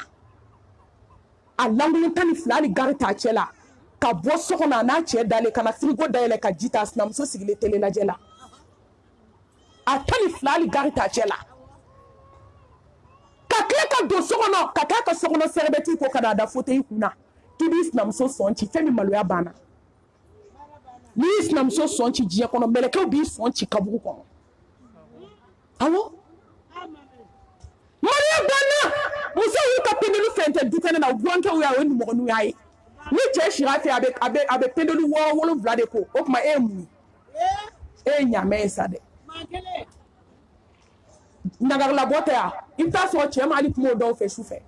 a lankolon 12 hali gari t'a cɛ la ka bɔ so kɔnɔ a n'a cɛ dalen ka na frigo dayɛlɛ ka ji ta sinamuso sigilen tele lajɛ la a 12 hali gari t'a cɛ la ka tila ka don so kɔnɔ ka taa ka so kɔnɔ sɛrɛbɛti ko ka na da fauteuil kun na k'i b'i sinamuso sɔn ci fɛn min maloya banna n'i y'i sinamuso sɔn ci diɲɛ kɔnɔ mɛlɛkɛw b'i sɔn ci kaburu kɔnɔ awɔ maloya banna musow y'u ka pendelu fɛn tɛ dukɛnɛ na burankɛw y'a ye o nimɔgɔninw y'a ye ni cɛ sira fɛ a bɛ pendelu 7 de ko o tuma e ye mun ye e ye ɲaamɛ ye sa dɛ nagarelabɔ tɛ yan i bɛ taa sɔrɔ cɛ ma hali kuma o dɔw fɛ su fɛ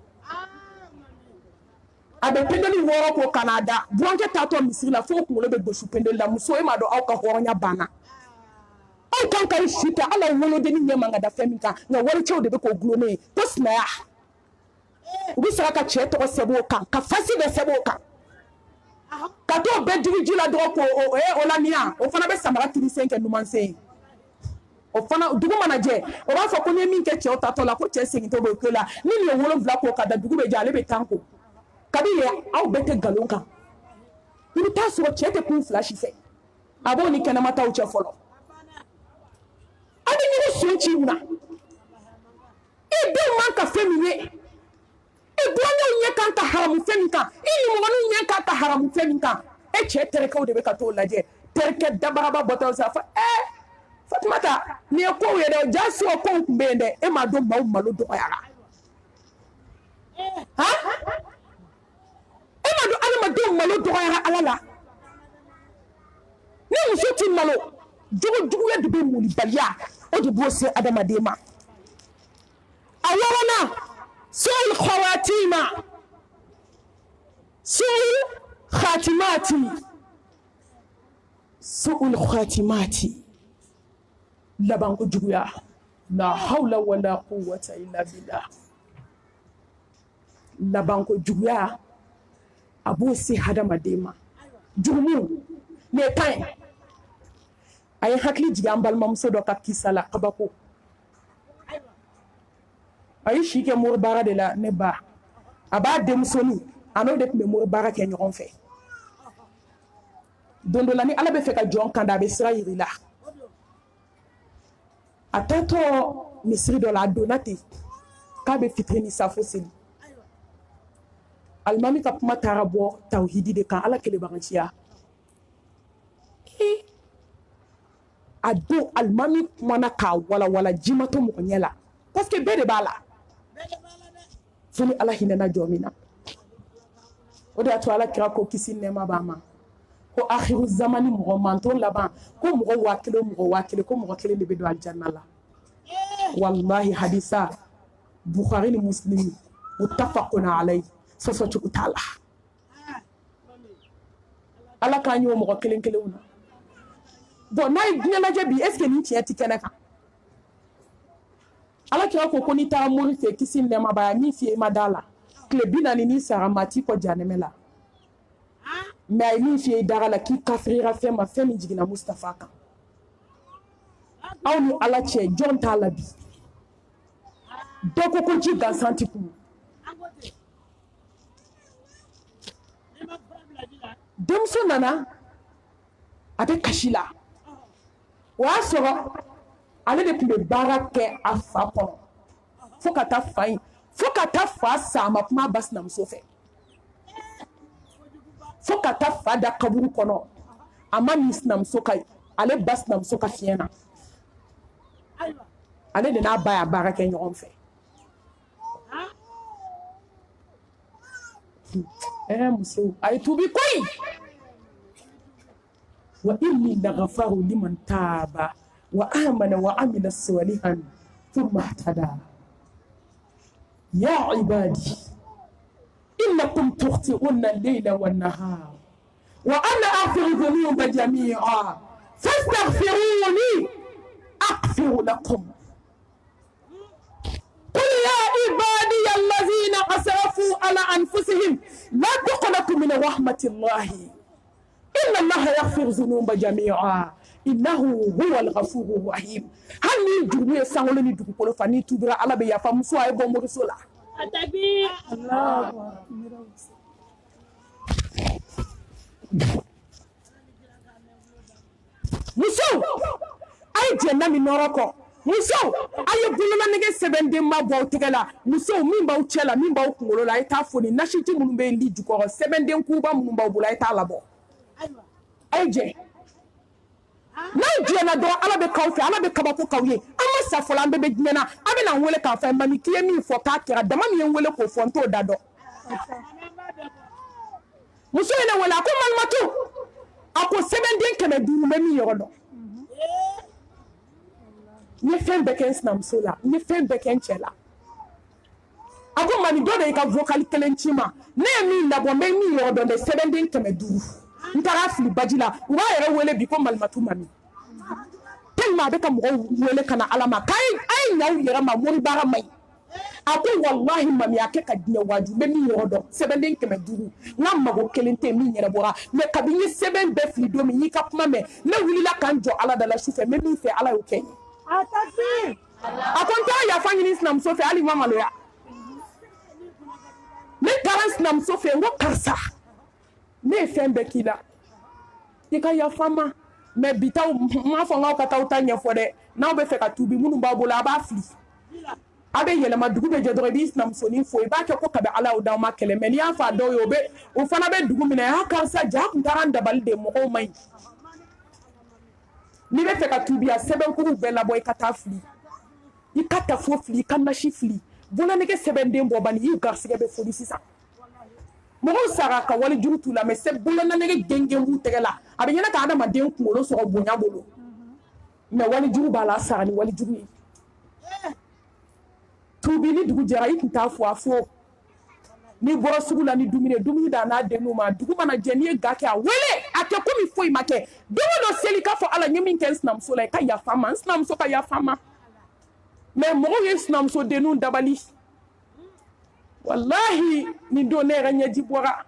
a bɛ pendeli 6 ko ka n'a da burankɛ taatɔ misiri la fo kunkolo bɛ gosi pendeli la muso e m'a dɔn aw ka hɔrɔnya banna aw kan ka si kɛ ala wolodenni ɲɛ man ka da fɛn min kan nka waricɛw de bɛ k'o gulonne ye ko sinaya u bɛ sɔrɔ ka cɛ tɔgɔ sɛbɛn o kan ka fasi bɛ sɛbɛn o kan ka t'o bɛɛ digi ji la dɔrɔn ko o la niya o fana bɛ samara tirisɛn kɛ numansen o fana dugu mana jɛ o b'a fɔ ko n'i ye min kɛ cɛw tatɔ la ko cɛ segintɔ b'o kɛ la ni nin ye 7 ko ka da dugu bɛ jɛ ale bɛ 10 ko kabi ye aw bɛɛ tɛ nkalon kan i bɛ taa sɔrɔ cɛ tɛ kun 2 si fɛ a b'o ni kɛnɛmataw cɛ fɔlɔ a bɛ ɲɔgɔn sɔn ci na i denw man ka fɛn min ye i burankɛw ɲɛ kan ka haramu fɛn min kan i nimɔgɔninw ɲɛ kan ka haramu fɛn min kan e cɛ terikɛw de bɛ ka t'o lajɛ terikɛ dabaraba bɔtɔ sa fɔ Fatumata nin ye kow ye dɛ jaa so kow tun bɛ yen dɛ e m'a dɔn maaw malo dɔgɔyara han e m'a dɔn adamadenw malo dɔgɔyara ala la ni muso ti malo juguya de bɛ molibaliya o de b'o se adamaden ma a 6nan su'ul khawatima su'ul khatimati laban ko juguya la hawla wala quwwata illa billah laban ko juguya a b'o se hadamaden ma jugumu ne kan a ye hakili jigin an balimamuso dɔ ka kisa la kabako a ye si kɛ mori baara de la ne ba a b'a denmusonin a n'o de tun bɛ mori baara kɛ ɲɔgɔn fɛ don dɔ la ni ala bɛ fɛ ka jɔn kanda a bɛ sira yiri la a taatɔ misiri dɔ la a donna ten k'a bɛ fitiri ni safo seli alimami ka kuma taara bɔ tawhidi de kan ala kelebaganciya a don alimami kumana k'a walawala ji ma to mɔgɔ ɲɛ la parce que bɛɛ de b'a la fo ni ala hinɛna jɔ min na o de y'a to ala kira ko kisi nɛɛma b'a ma ko akhiru zamani mɔgɔ manton laban ko mɔgɔ 1000 ko mɔgɔ 1 de bɛ don aljanna la wallahi hadisa Bukhari ni Muslim muttafaqun alayhi sɔsɔ cogo t'a la ala k'an y'o mɔgɔ 1 na bon n'a ye diɲɛ lajɛ bi est ce que nin tiɲɛ tɛ kɛnɛ kan ala kira ko n'i taara mori fɛ kisi nɛɛma b'a ye min f'i ye i ma d'a la tile 40 n'i sara maa t'i kɔ jahanɛmɛ la mais a ye min f'i ye i dara la k'i kafirira fɛn ma fɛn min jiginna Mustafa kan aw ni ala cɛ jɔn t'a la bi dɔ ko ji gansan ti kun denmuso nana a bɛ kasi la o y'a sɔrɔ ale de tun bɛ baara kɛ a fa kɔnɔ fo ka taa fa sa a ma kuma a ba sinamuso fɛ fo ka taa fa da kaburu kɔnɔ a ma min sinamuso ka ale ba sinamuso ka fiɲɛ na ale de n'a ba y'a baara kɛ ɲɔgɔn fɛ muso a ye tubi koyi wa inni lagafaru liman taaba wa amana wa amila salihan thumma ihtada يا عبادي إنكم تخطئون الليل والنهار وأنا أغفر الذنوب جميعا فاستغفروني أغفر لكم قل يا عبادي الذين أسرفوا على أنفسهم لا تقنطوا من رحمة الله إن الله يغفر الذنوب جميعا إنه هو الغفور الرحيم هل نجوا يسألوني دكتور فاني تبرع على بيافا مسوا يبغى مرسولا التكبير الله muso ay jenna mi noroko muso ay bulula nege sebende ma bo tegela muso min baw cela min baw kungolo la ay ta foni nashiti munun be ndi jukoro sebende kuba munun baw bula ay ta labo ay je na jena do ala be kawfi ala be kabako kawye amma safola be be jena abena wele ka fa mami kiye mi fo ka kira dama mi wele ko fo nto dado muso ina wala ko malmatu ako sebende keme duru me mi yoro ni fɛn bɛɛ kɛ n sinamuso la ni fɛn bɛɛ kɛ n cɛ la a ko mami dɔ de y'i ka vocal kelen ci ma ne ye min labɔ n bɛ min yɔrɔ dɔn dɛ sɛbɛnden 500 n taara fili baji la u b'a yɛrɛ wele bi ko malimatu mami tellement a bɛ ka mɔgɔw wele ka na ala ma k'a ye ɲaw yɛrɛ ma mori baara ma ɲi a ko wallahi mami a kɛ ka diɲɛ waaju n bɛ min yɔrɔ dɔn sɛbɛnden 500 n ka mago kelen tɛ min yɛrɛ bɔra mais kabini ye sɛbɛn bɛɛ fili don min n y'i ka kuma mɛn ne wulila ka n jɔ ala da la su fɛ n bɛ min fɛ ala y'o kɛ n ye a ko n t'a yafa ɲini sinamuso fɛ hali ma maloya ne taara sinamuso fɛ n ko karisa ne ye fɛn bɛɛ k'i la i ka yafa n ma mais bi taw n m'a fɔ n k'aw ka taa aw ta ɲɛfɔ dɛ n'aw bɛ fɛ ka tuubi minnu b'aw bolo a b'a fili a bɛ yɛlɛma dugu bɛ jɛ dɔrɔn i b'i sinamusonin fo i b'a kɛ ko kabi ala y'o d'aw ma kɛlɛ mais n'i y'a fɔ a dɔw ye o fana bɛ dugu minɛ a karisa ja a kun taara n dabali de mɔgɔw ma ɲi n'i bɛ fɛ ka tuubi a sɛbɛnkuruw bɛɛ labɔ i ka taa fili i ka tafo fili i ka nasi fili bolonɛgɛ sɛbɛnden bɔ bani i garisɛgɛ bɛ foli sisan mɔgɔw sara ka wali juru t'u la mais bolonɛgɛ gengen b'u tɛgɛ la a bɛ ɲɛna ka adamaden kunkolo sɔgɔ bonya bolo mais wali juru b'a la a sara ni wali juru ye tuubi ni dugu jɛra i kun t'a fɔ a fɔ n'i bɔra sugu la ni dumuni da n'a denw ma dugu mana jɛ n'i ye ga kɛ a wele a kɛ komi foyi ma kɛ don o don seli k'a fɔ ala n ye min kɛ n sinamuso la i ka yafa n ma n sinamuso ka yafa n ma mais mɔgɔw ye sinamuso denninw dabali wallahi ni don ne yɛrɛ ɲɛji bɔra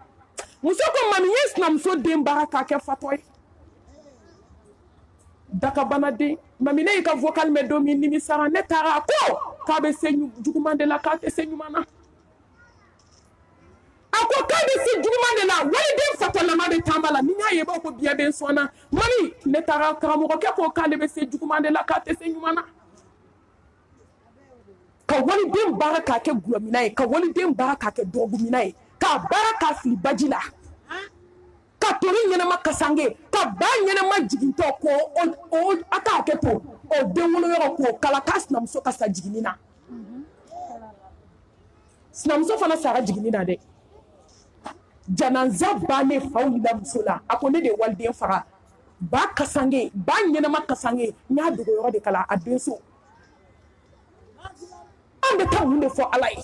muso ko mami n ye sinamuso den baara k'a kɛ fatɔ ye dakabana den mami ne y'i ka vocal mɛn don min nimisara ne taara a ko k'a bɛ se juguman de la k'a tɛ se ɲuman na a ko k'a bɛ se juguman de la waliden fatɔlama bɛ taama la ni n y'a ye i b'a ko biɲɛ bɛ n sɔnna mami ne taara karamɔgɔkɛ ko k'ale bɛ se juguman de la k'a tɛ se ɲuman na ka waliden baara k'a kɛ gulɔmina ye ka waliden baara k'a kɛ dɔgɔmina ye k'a baara k'a fili baji la ka tori ɲɛnama kasange ka ba ɲɛnama jigintɔ ko a k'a kɛ to o den woloyɔrɔ k'o kala k'a sinamuso ka sa jiginni na sinamuso fana sara jiginni na dɛ janaza bannen faw ni muso la a ko ne de ye waliden faga ba kasange ba ɲɛnama kasange n y'a dogo yɔrɔ de kala a den so an bɛ taa mun de fɔ ala ye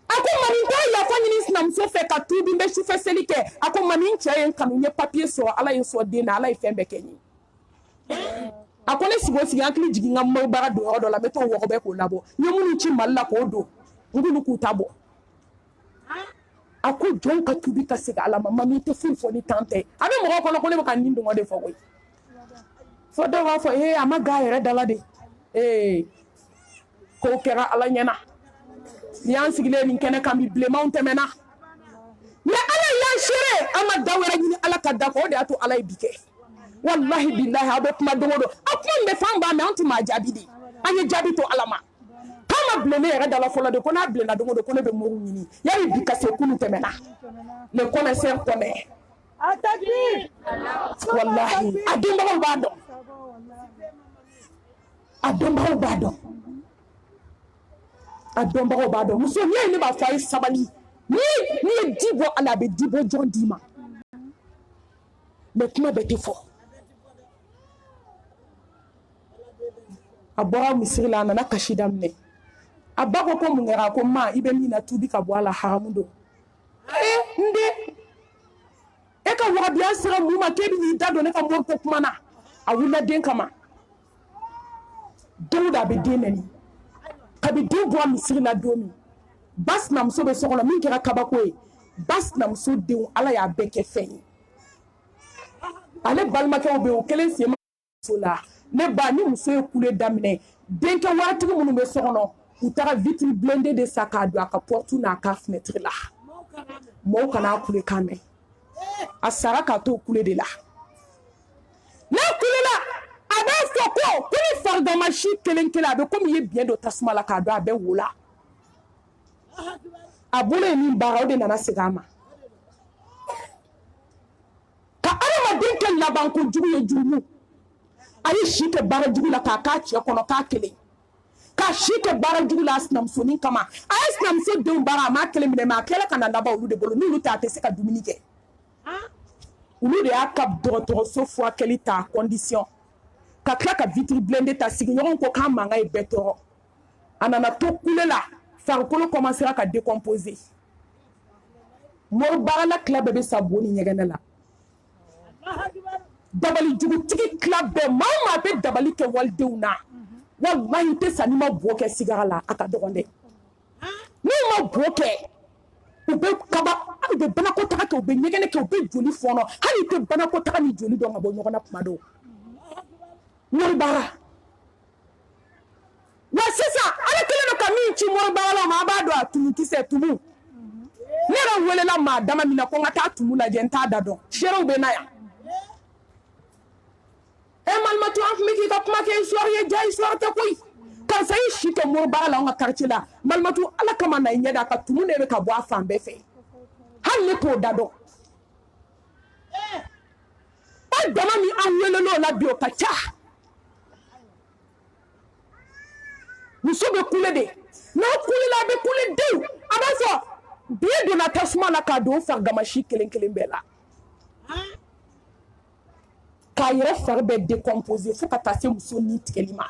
a ko mami n t'a yafa ɲini sinamuso fɛ ka tuubi n bɛ sufɛ seli kɛ a ko mami n cɛ ye n kanu n ye papiye sɔrɔ ala ye n sɔn den na ala ye fɛn bɛɛ kɛ n ye a ko ne sigi o sigi hakili jigin n ka mɔbaga don yɔrɔ dɔ la n bɛ t'o wɔgɔbɛ k'o labɔ n ye minnu ci mali la k'o don n k'olu k'u ta bɔ a ko jɔn ka tuubi ka segin ala ma mami tɛ foyi fɔ ni tan tɛ a bɛ mɔgɔw kɔnɔ ko ne bɛ ka nin dɔngɔ de fɔ koyi fɔ dɔw b'a fɔ a ma ga yɛrɛ dala de k'o kɛra ala ɲɛna ni y'an sigilen nin kɛnɛ kan bi bilenmanw tɛmɛna mais ala y'an seere an ma da wɛrɛ ɲini ala ka da fɔ o de y'a to ala ye bi kɛ wallahi billahi a bɛ kuma don o don a kuma min bɛ fɔ an b'a mɛn an tɛ maa jaabi de an ye jaabi to ala ma k'a ma bilen ne yɛrɛ da la fɔlɔ de ko n'a bilenna don o don ko ne bɛ muru ɲini yali bi ka se kunu tɛmɛna le connaisseur connaît wallahi a dɔnbagaw b'a dɔn a dɔnbagaw b'a dɔn a dɔnbagaw b'a dɔn muso n'i ye ne b'a fɔ a ye sabali n'i ye di bɔ ala a bɛ di bɔ jɔn d'i ma mais kuma bɛɛ tɛ fɔ a bɔra misiri la a nana kasi daminɛ a ba ko ko mun kɛra ko ma i bɛ min na tubi ka bɔ a la haramu don n den e ka wagabiya sera mun ma k'e bɛ n'i da don ne ka mori ko kuma na a wulila den kama Dawuda a bɛ den nɛni kabi den bɔ a misiri la don min ba sinamuso bɛ so kɔnɔ min kɛra kabako ye ba sinamuso denw Ala y'a bɛɛ kɛ fɛn ye ale balimakɛw bɛ yen o kelen sen muso la ne ba ni muso ye kule daminɛ denkɛ waritigi minnu bɛ so kɔnɔ u taara vitre blindée de sa k'a don a ka porte n'a ka fenêtre la mɔgɔw kana kule kan mɛn a sara k'a to kule de la n'a kulela a b'a fɔ ko ni farigantɔmasi kelen kelen a bɛ komi i ye biyɛn don tasuma la k'a don a bɛ wo la a bolo ye min baara o de nana segin a ma ka adamaden kɛ labankojugu ye jurumu a ye si kɛ baara jugu la k'a k'a cɛ kɔnɔ k'a kelen ka si kɛ baara jugu la a sinamusonin kama a ye sinamuso denw baara a m'a kelen minɛ mɛ a kɛlen ka na laban olu de bolo n'olu tɛ a tɛ se ka dumuni kɛ olu de y'a ka dɔgɔtɔrɔso furakɛli ta condition ka tila ka vitre blindée ta sigiɲɔgɔn ko k'a mankan ye bɛɛ tɔɔrɔ a nana to kule la farikolo commencera ka décomposer mori baarala tila bɛɛ bɛ sa bo ni ɲɛgɛnɛ la dabali jugutigi tila bɛɛ maa o maa bɛ dabali kɛ walidenw na wallahi tɛ sa n'i ma bo kɛ sigara la a ka dɔgɔn dɛ n'u ma bo kɛ u bɛ kaba u bɛ banakɔtaga kɛ u bɛ ɲɛgɛnɛ kɛ u bɛ joli fɔɔnɔ hali tɛ banakɔtaga ni joli dɔn ka bɔ ɲɔgɔn na tuma dɔw mori baara wa sisan ala kɛlen don ka min ci mori baara la ma a b'a dɔn a tumu kisɛ tumu ne yɛrɛ welela maa dama min na ko n ka taa tumu lajɛ n t'a da dɔn seerew bɛ na yan malimatu an tun bɛ k'i ka kuma kɛ histoire ye ja histoire tɛ koyi karisa y'i si kɛ mori baara la an ka quartier la malimatu ala kama na i ɲɛ da ka tumu de bɛ ka bɔ a fan bɛɛ fɛ hali ne t'o da dɔn o dama min an welel'o la bi o ka ca muso bɛ kule de n'a kulela a bɛ kule dewu a b'a fɔ biye donna tasuma la k'a don o farigamasi kelen kelen bɛɛ la k'a yɛrɛ fari bɛɛ décomposer fo ka taa se muso ni tigɛli ma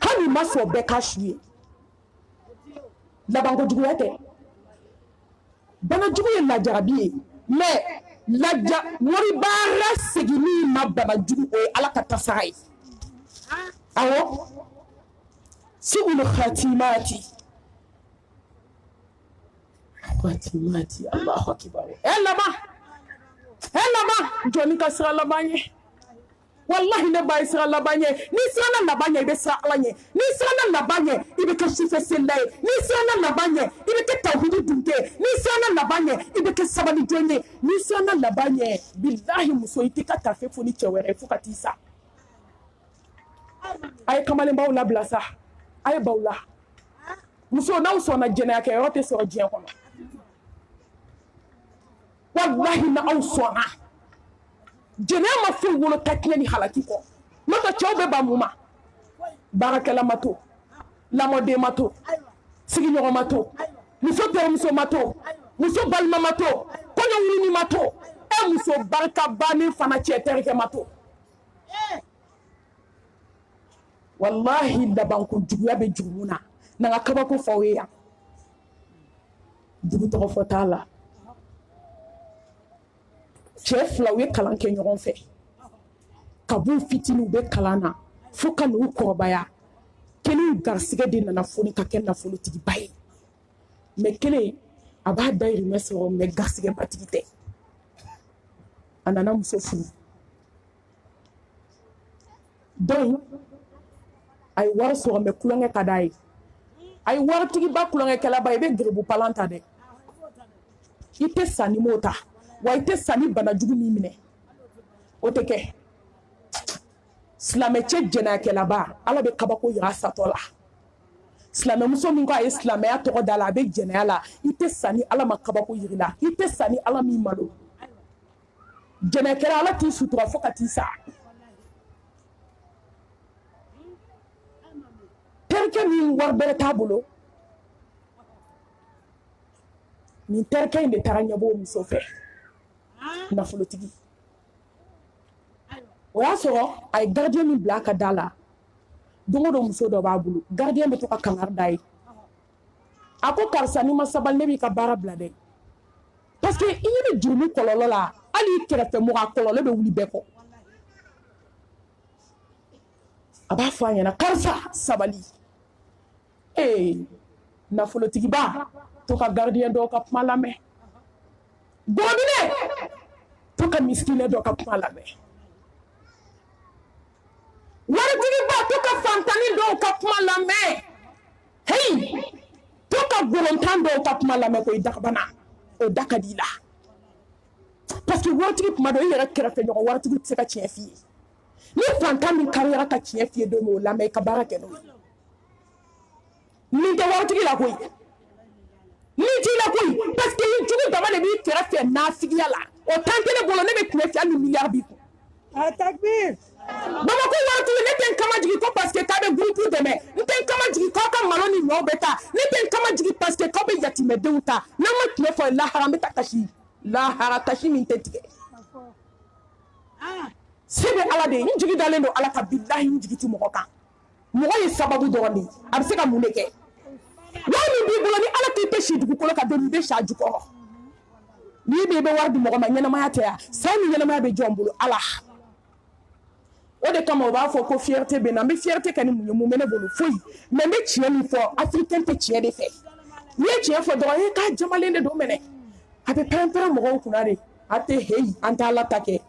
hali ma sɔn bɛɛ ka su ye labankojuguya tɛ banajugu ye lajarabi ye mais mori baara seginni ma banajugu o ye ala ka tasara ye awɔ سئل خاتماتي الله أكبر إلا ما جوني كسر لباني والله نبى يسر لباني نسرنا لباني بسر لباني نسرنا لباني يبكشف السلاي نسرنا لباني يبكتوحيد دنك نسرنا لباني يبكسبني جوني نسرنا لباني بالله مسويتي كتافي فوني تشوره فوكاتيسا أي كمال باولا بلاسا aye bawla muso n'aw sɔnna jɛnɛya kɛ yɔrɔ tɛ sɔrɔ diɲɛ kɔnɔ wallahi n'aw sɔnna jɛnɛya ma foyi wolo takiɲɛ ni halaki kɔ n'o tɛ cɛw bɛ ban mun ma baarakɛla ma to lamɔden ma to sigiɲɔgɔn ma to muso terimuso ma to muso balima ma to kɔɲɔwuluni ma to muso barikabanin fana cɛ terikɛ ma to wallahi labanko juguya bɛ jurumu na n'an ka kabako fɔ aw ye yan dugu tɔgɔ fɔ t'a la cɛ fila u ye kalan kɛ ɲɔgɔn fɛ kab'u fitinin u bɛ kalan na fo ka n'u kɔrɔbaya kelen garisɛgɛ de nana foni ka kɛ nafolotigiba ye mais kelen a b'a dayirimɛ sɔrɔ mais garisɛgɛbatigi tɛ a nana muso furu donc a ye wari sɔrɔ mɛ kulonkɛ ka d'a ye a ye waritigiba kulonkɛkɛlaba i bɛ garibu palan ta dɛ i tɛ sa ni m'o ta wa i tɛ sa ni banajugu min minɛ o tɛ kɛ silamɛcɛ jɛnɛyakɛlaba ala bɛ kabako yira a satɔ la silamɛmuso min ko a ye silamɛya tɔgɔ da la a bɛ jɛnɛya la i tɛ sa ni ala ma kabako yiri la i tɛ sa ni ala min malo jɛnɛyakɛla ala t'i sutura fo ka t'i sa terikɛ min wari bɛrɛ t'a bolo nin terikɛ in de taara ɲɛbɔ o muso fɛ nafolotigi o y'a sɔrɔ a ye gardien min bila a ka da la don o don muso dɔ b'a bolo gardien bɛ to ka kangari d'a ye a ko karisa ni ma sabali ne b'i ka baara bila dɛ parce que i ye ne jurumu kɔlɔlɔ la hali i kɛrɛfɛ mɔgɔ a kɔlɔlɔ bɛ wuli bɛɛ kɔ a b'a fɔ a ɲɛna karisa sabali nafolotigiba to ka gardien dɔw ka kuma lamɛn gɔdinɛ to ka miskinɛ dɔ ka kuma lamɛn waritigiba to ka fantani dɔw ka kuma lamɛn hey to ka gɔlɔntan dɔw ka kuma lamɛn ko i dagabana o da ka di i la parce que waritigi kuma dɔ i yɛrɛ kɛrɛfɛ ɲɔgɔn waritigi tɛ se ka tiɲɛ f'i ye ni fantan min kariyara ka tiɲɛ f'i ye don min o lamɛn i ka baara kɛ n'o ye nin tɛ waritigi la koyi nin t'i la koyi parce que i jugu dama de b'i kɛrɛfɛ nafigiya la o tan tɛ ne bolo ne bɛ tɛmɛ fɛ hali ni miliyari b'i kun Takbir. Bamakɔ waritigi ne tɛ n kama jigin ko parce que k'a bɛ groupe dɛmɛ n tɛ n kama jigin k'aw ka malo ni ɲɔw bɛ taa ne tɛ n kama jigin parce que k'aw bɛ yatimɛdenw ta n'an ma tiɲɛ fɔ lahara n bɛ taa kasi lahara kasi min tɛ tigɛ se bɛ ala de ye n jigi dalen don ala ka bilahi n jigi ti mɔgɔ kan mɔgɔ ye sababu dɔrɔn de ye a bɛ se ka mun de kɛ wari min b'i bolo ni ala k'i tɛ si dugukolo kan don min i bɛ si a jukɔrɔ n'i bɛ i bɛ wari di mɔgɔ ma ɲɛnamaya tɛ yan sa ni ɲɛnamaya bɛ jɔn bolo ala o de kama o b'a fɔ ko fierté bɛ na n bɛ fierté kɛ ni mun ye mun bɛ ne bolo foyi mais n bɛ tiɲɛ min fɔ africain tɛ tiɲɛ de fɛ n'i ye tiɲɛ fɔ dɔrɔn k'a jamalen de don mɛnɛ a bɛ pɛrɛn-pɛrɛn mɔgɔw kunna de a tɛ heyi an tɛ ala ta kɛ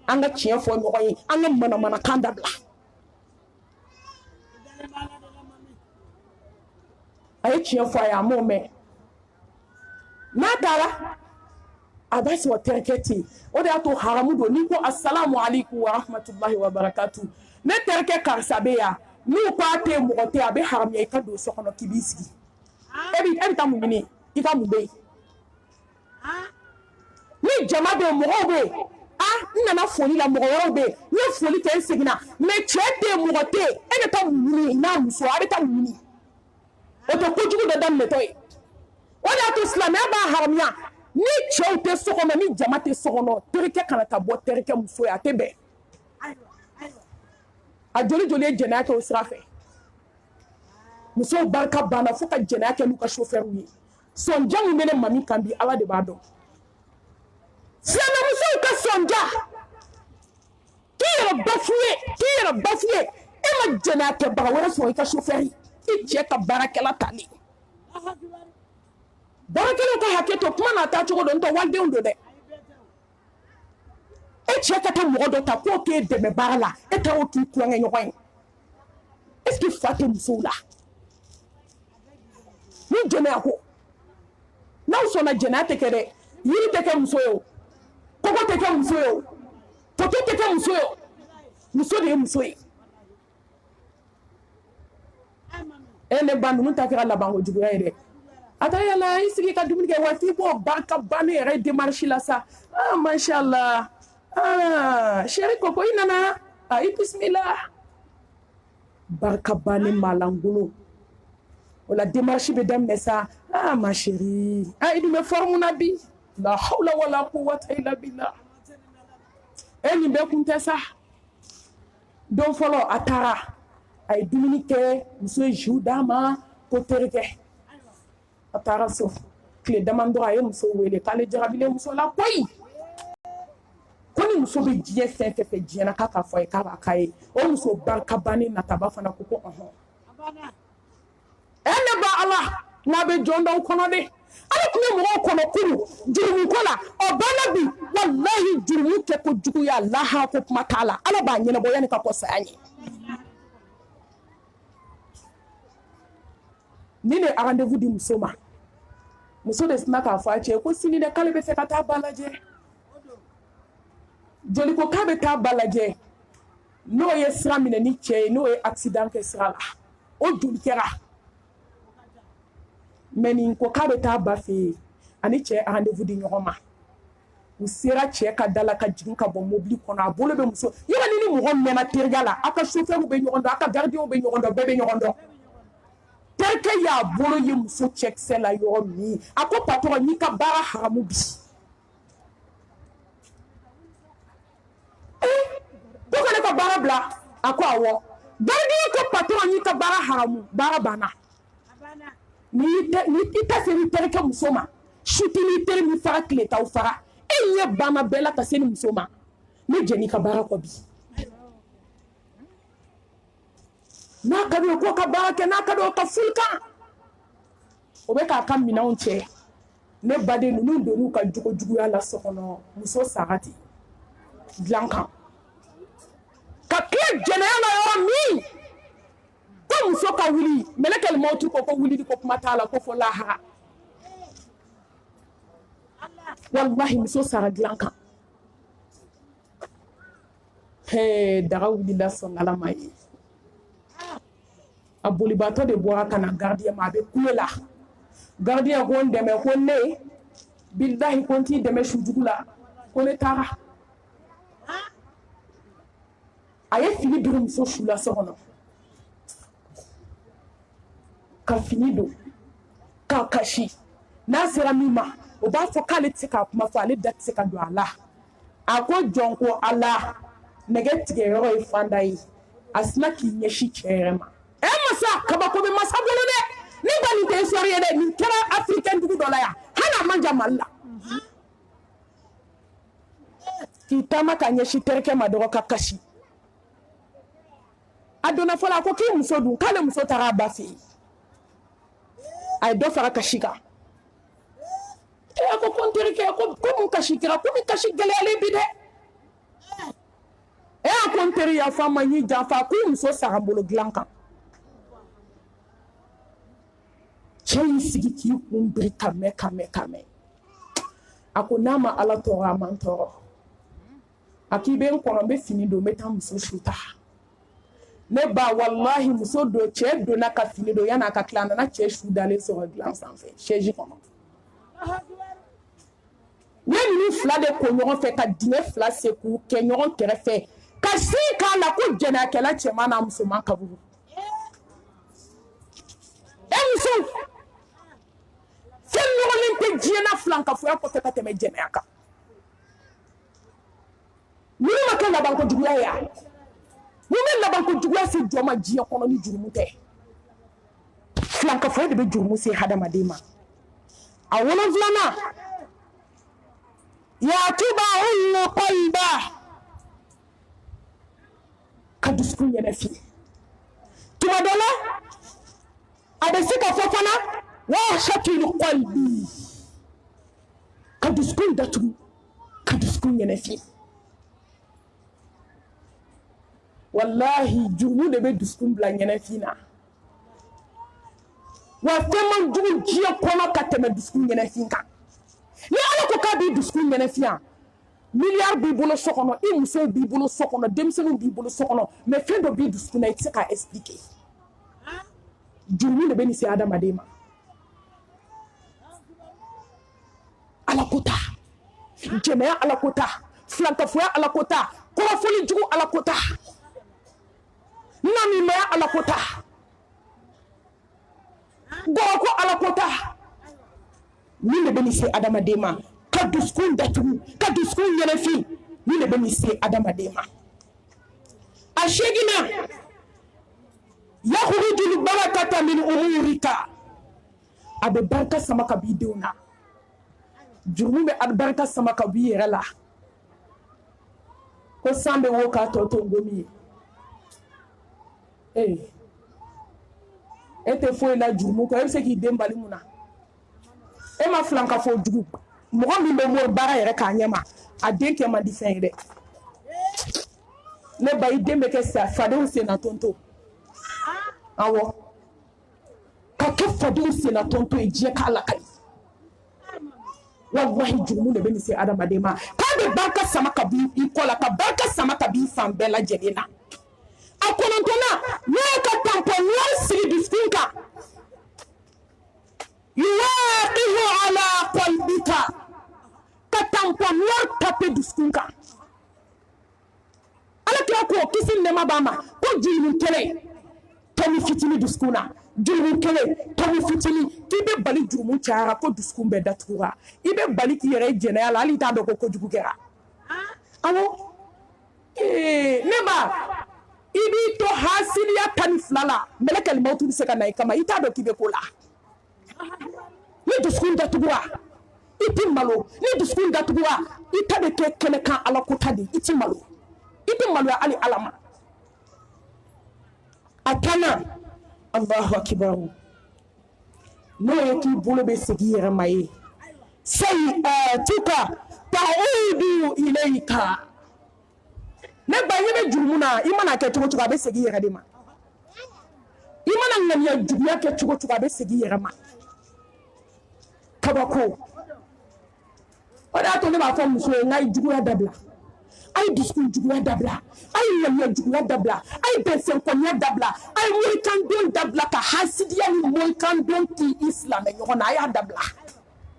an ka tiɲɛ fɔ ɲɔgɔn ye an ka manamanakan dabila a ye tiɲɛ fɔ a ye a m'o mɛn n'a taara a b'a sɔrɔ terikɛ ten o de y'a to haramu don n'i ko asalamu aleykum wa rahmatulahi wa barakatu ne terikɛ karisa bɛ yan n'u ko a tɛ mɔgɔ tɛ a bɛ haramuya i ka don so kɔnɔ k'i b'i sigi e bɛ taa mun ɲini i ka mun bɛ yen ni jama bɛ yen mɔgɔw bɛ yen n nana foli la mɔgɔ wɛrɛw bɛ yen n ye foli kɛ n seginna mais cɛ tɛ yen mɔgɔ tɛ yen e bɛ taa mun ɲini n'a muso a bɛ taa mun ɲini o tɛ kojugu dɔ daminɛtɔ ye o de y'a to silamɛya b'a haramuya ni cɛw tɛ so kɔnɔ ni jama tɛ so kɔnɔ terikɛ kana taa bɔ terikɛ muso ye a tɛ bɛn a joli joli ye jɛnɛya kɛ o sira fɛ musow barika banna fo ka jɛnɛya kɛ n'u ka chauffeur ye sɔnja min bɛ ne mami kan bi ala de b'a dɔn silamɛmusow ka sɔnja k'i yɛrɛ bafuye e ma jɛnɛya kɛbaga wɛrɛ sɔrɔ i ka chauffeur i cɛ ka baarakɛla tali baarakɛlaw ka hakɛ to kuma n'a taa cogo dɔn n tɛ walidenw don dɛ e cɛ ka taa mɔgɔ dɔ ta k'o k'e dɛmɛ baara la e ta o k'i kulonkɛ ɲɔgɔn ye est ce que fa tɛ musow la ni jɛnɛya ko n'aw sɔnna jɛnɛya tɛ kɛ dɛ yiri tɛ kɛ muso ye o kɔgɔ tɛ kɛ muso ye o toto tɛ kɛ muso ye o muso de ye muso ye e ne ba ninnu ta kɛra labanko juguya ye dɛ a ta yala i sigi ka dumuni kɛ waati bɔ barika banni yɛrɛ démarche la sa mashallah chéri koko i nana i bisimila barika banni malangolo o la démarche bɛ daminɛ sa ma chérie i dun bɛ forme na bi la hawla wala quwwata illa billah e nin bɛɛ kun tɛ sa don fɔlɔ a taara a ye dumuni kɛ muso ye jus d'a ma ko terikɛ a taara so tile damadɔ a ye muso wele k'ale jarabilen muso la koyi ko ni muso bɛ diɲɛ fɛn fɛn fɛ diɲɛ na k'a k'a fɔ a ye k'a b'a k'a ye o muso barika bannen nataba fana ko ɔhɔn ne ba ala n'a bɛ jɔn dɔw kɔnɔ de ala tun bɛ mɔgɔw kɔnɔ kuru jurumu ko la ɔ banna bi walahi jurumu kɛ ko juguya laha ko kuma t'a la ala b'a ɲɛnabɔ yanni ka kɔ saya ɲɛ ni ne rendez-vous di muso ma muso de sina k'a fɔ a cɛ ko sini dɛ k'ale bɛ fɛ ka taa ba lajɛ joli ko k'a bɛ taa ba lajɛ n'o ye sira minɛ ni cɛ ye n'o ye accident kɛ sira la o joli kɛra mais nin ko k'a bɛ taa ba fɛ yen ani cɛ rendez-vous di ɲɔgɔn ma u sera cɛ ka da la ka jigin ka bɔ mobili kɔnɔ a bolo bɛ muso yɔrɔ ni mɔgɔ mɛnna teriya la aw ka chauffeur bɛ ɲɔgɔn dɔn aw ka gardien bɛ ɲɔgɔn dɔn bɛɛ bɛ ɲɔgɔn dɔn terikɛ y'a bolo ye muso cɛkisɛ la yɔrɔ min a ko patron n'i ka baara haramu bi ko ka ne ka baara bila a ko awɔ gardien ko patron n'i ka baara haramu baara banna ni ta se ni terikɛ muso ma suti ni teri min fara tile t'aw fara e ɲɛ banna bɛɛ la ka se ni muso ma ne jɛn'i ka baara kɔ bi n'a ka di o ko ka baara kɛ n'a ka di o ka furu kan o bɛ k'a ka minɛnw cɛ ne baden ninnu donn'u ka juguya la so kɔnɔ muso sara ten dilan kan ka tile jɛnɛya la yɔrɔ min ko muso ka wuli mɛlɛkɛl mawuti ko wuli ko kuma t'a la ko fɔ lahara wallahi muso sara dilan kan daga wulila sɔn ala ma ye a bolibaatɔ de bɔra ka na gardien ma a bɛ kule la gardien ko n dɛmɛ ko ne billahi ko n t'i dɛmɛ sujugu la ko ne taara a ye fini biri muso su la so kɔnɔ ka fini don k'a kasi n'a sera min ma o b'a fɔ k'ale tɛ se k'a kuma fɔ ale da tɛ se ka don a la a ko jɔn ko ala nɛgɛ tigɛyɔrɔ ye fanda ye a sina k'i ɲɛsin cɛ yɛrɛ ma masa kabako bɛ masa bolo dɛ ni ba nin tɛ histoire ye dɛ nin kɛra africain dugu dɔ la yan hali a man jan Mali la k'i taama ka ɲɛsin terikɛ ma dɔrɔn ka kasi a donna fɔlɔ a ko k'i muso dun k'ale muso taara a ba fɛ yen a ye dɔ fara kasi kan a ko n terikɛ ko mun kasi kɛra ko min kasi gɛlɛyalen bi dɛ a ko n teri yafa ma n'i janfa k'i muso sara bolo dilan kan cɛ y'i sigi k'i kun biri ka mɛn a ko n'a ma ala tɔɔrɔ a man tɔɔrɔ a k'i bɛ n kɔnɔ n bɛ fini don n bɛ taa muso su ta ne ba wallahi muso don cɛ donna ka fini don yan'a ka tila a nana cɛ su dalen sɔrɔ dilan sanfɛ chaise kɔnɔ u ye ninnu fila de ko ɲɔgɔn fɛ ka dingɛ fila se k'u kɛ ɲɔgɔn kɛrɛfɛ ka sin k'a la ko jɛnɛyakɛla cɛman n'a musoman ka bugu muso fɛn ɲɔgɔnlen tɛ diɲɛ na filankafoya kɔfɛ ka tɛmɛ jɛnɛya kan ninnu ma kɛ labankojuguya ye a mun bɛ labankojuguya se jɔ ma diɲɛ kɔnɔ ni jurumu tɛ filankafoya de bɛ jurumu se hadamaden ma a wolonfilanan yatuba'unna qalba ka dusukun yɛrɛfin tuma dɔ la a bɛ se ka fɔ fana wahshatul qalbi ka dusukun datugu ka dusukun yɛrɛfin wallahi jurumu de bɛ dusukun bila ɲɛnɛfin na wa fɛn man jugu diɲɛ kɔnɔ ka tɛmɛ dusukun ɲɛnɛfin kan ni ala ko k'a b'i dusukun ɲɛnɛfin yan miliyari b'i bolo so kɔnɔ i musow b'i bolo so kɔnɔ denmisɛnninw b'i bolo so kɔnɔ mais fɛn dɔ b'i dusukun na i tɛ se k'a expliquer jurumu de bɛ nin se adamaden ma ala ko ta jɛnɛya ala ko ta filankafoya ala ko ta kɔrɔfɔli jugu ala ko ta namimaya ala ko ta gɔrɔko ala ko ta ni de bɛ nin se adamaden ma ka dusukun datugu ka dusukun yɛrɛfin ni de bɛ nin se adamaden ma a seginna yakhurujul barakata min umurika a bɛ barika sama ka b'i denw na jurumu bɛ barika sama ka b'i yɛrɛ la ko san bɛ wo k'a tɔ to ngomi ye e tɛ foyi la jurumu kɔ e bɛ se k'i den bali mun na e ma filankafo jugu mɔgɔ min bɛ mori baara yɛrɛ k'a ɲɛ ma a den kɛ man di fɛn ye dɛ ne ba i den bɛ kɛ fadenw senna tonto awɔ ka kɛ fadenw senna tonto ye diɲɛ k'a lakali wallahi jurumu de bɛ nin se adamaden ma k'a bɛ barika sama ka b'i kɔ la ka barika sama ka b'i fan bɛɛ lajɛlen na a kɔnɔntɔnna n'i ye ka tampɔnniya sigi dusukun kan yuwaqihu ala qalbika ka tampɔnniya tape dusukun kan ala kira ko kisi nɛma b'a ma ko jurumu kelen tɔmi fitini dusukun na jurumu kelen tɔmi fitini k'i bɛ bali jurumu cayara ko dusukun bɛɛ datugura i bɛ bali k'i yɛrɛ jɛnɛya la hali i t'a dɔn ko kojugu kɛra awɔ ne ba i b'i to hasiliya 12 la mɛlɛkɛl mawuti bɛ se ka na i kama i t'a dɔn k'i bɛ ko la ni dusukun datugura i tɛ malo ni dusukun datugura i ta bɛ kɛ kɛnɛkan ala kota de i tɛ malo hali ala ma a kana Allahu akibar n'o ye k'i bolo bɛ segin i yɛrɛ ma ye sayi'atuka ta'udu ilayka ne ba i bɛ jurumu na i mana kɛ cogo o cogo a bɛ segin i yɛrɛ de ma i mana ŋaniya juguya kɛ cogo o cogo a bɛ segin i yɛrɛ ma kabako o de y'a to ne b'a fɔ muso ye n k'a ye juguya dabila a ye dusukun juguya dabila a ye ŋaniya juguya dabila a ye bɛnsɛnkɔniya dabila a ye moyikandon dabila ka hasidiya ni moyikandon k'i silamɛ ɲɔgɔn na a y'a dabila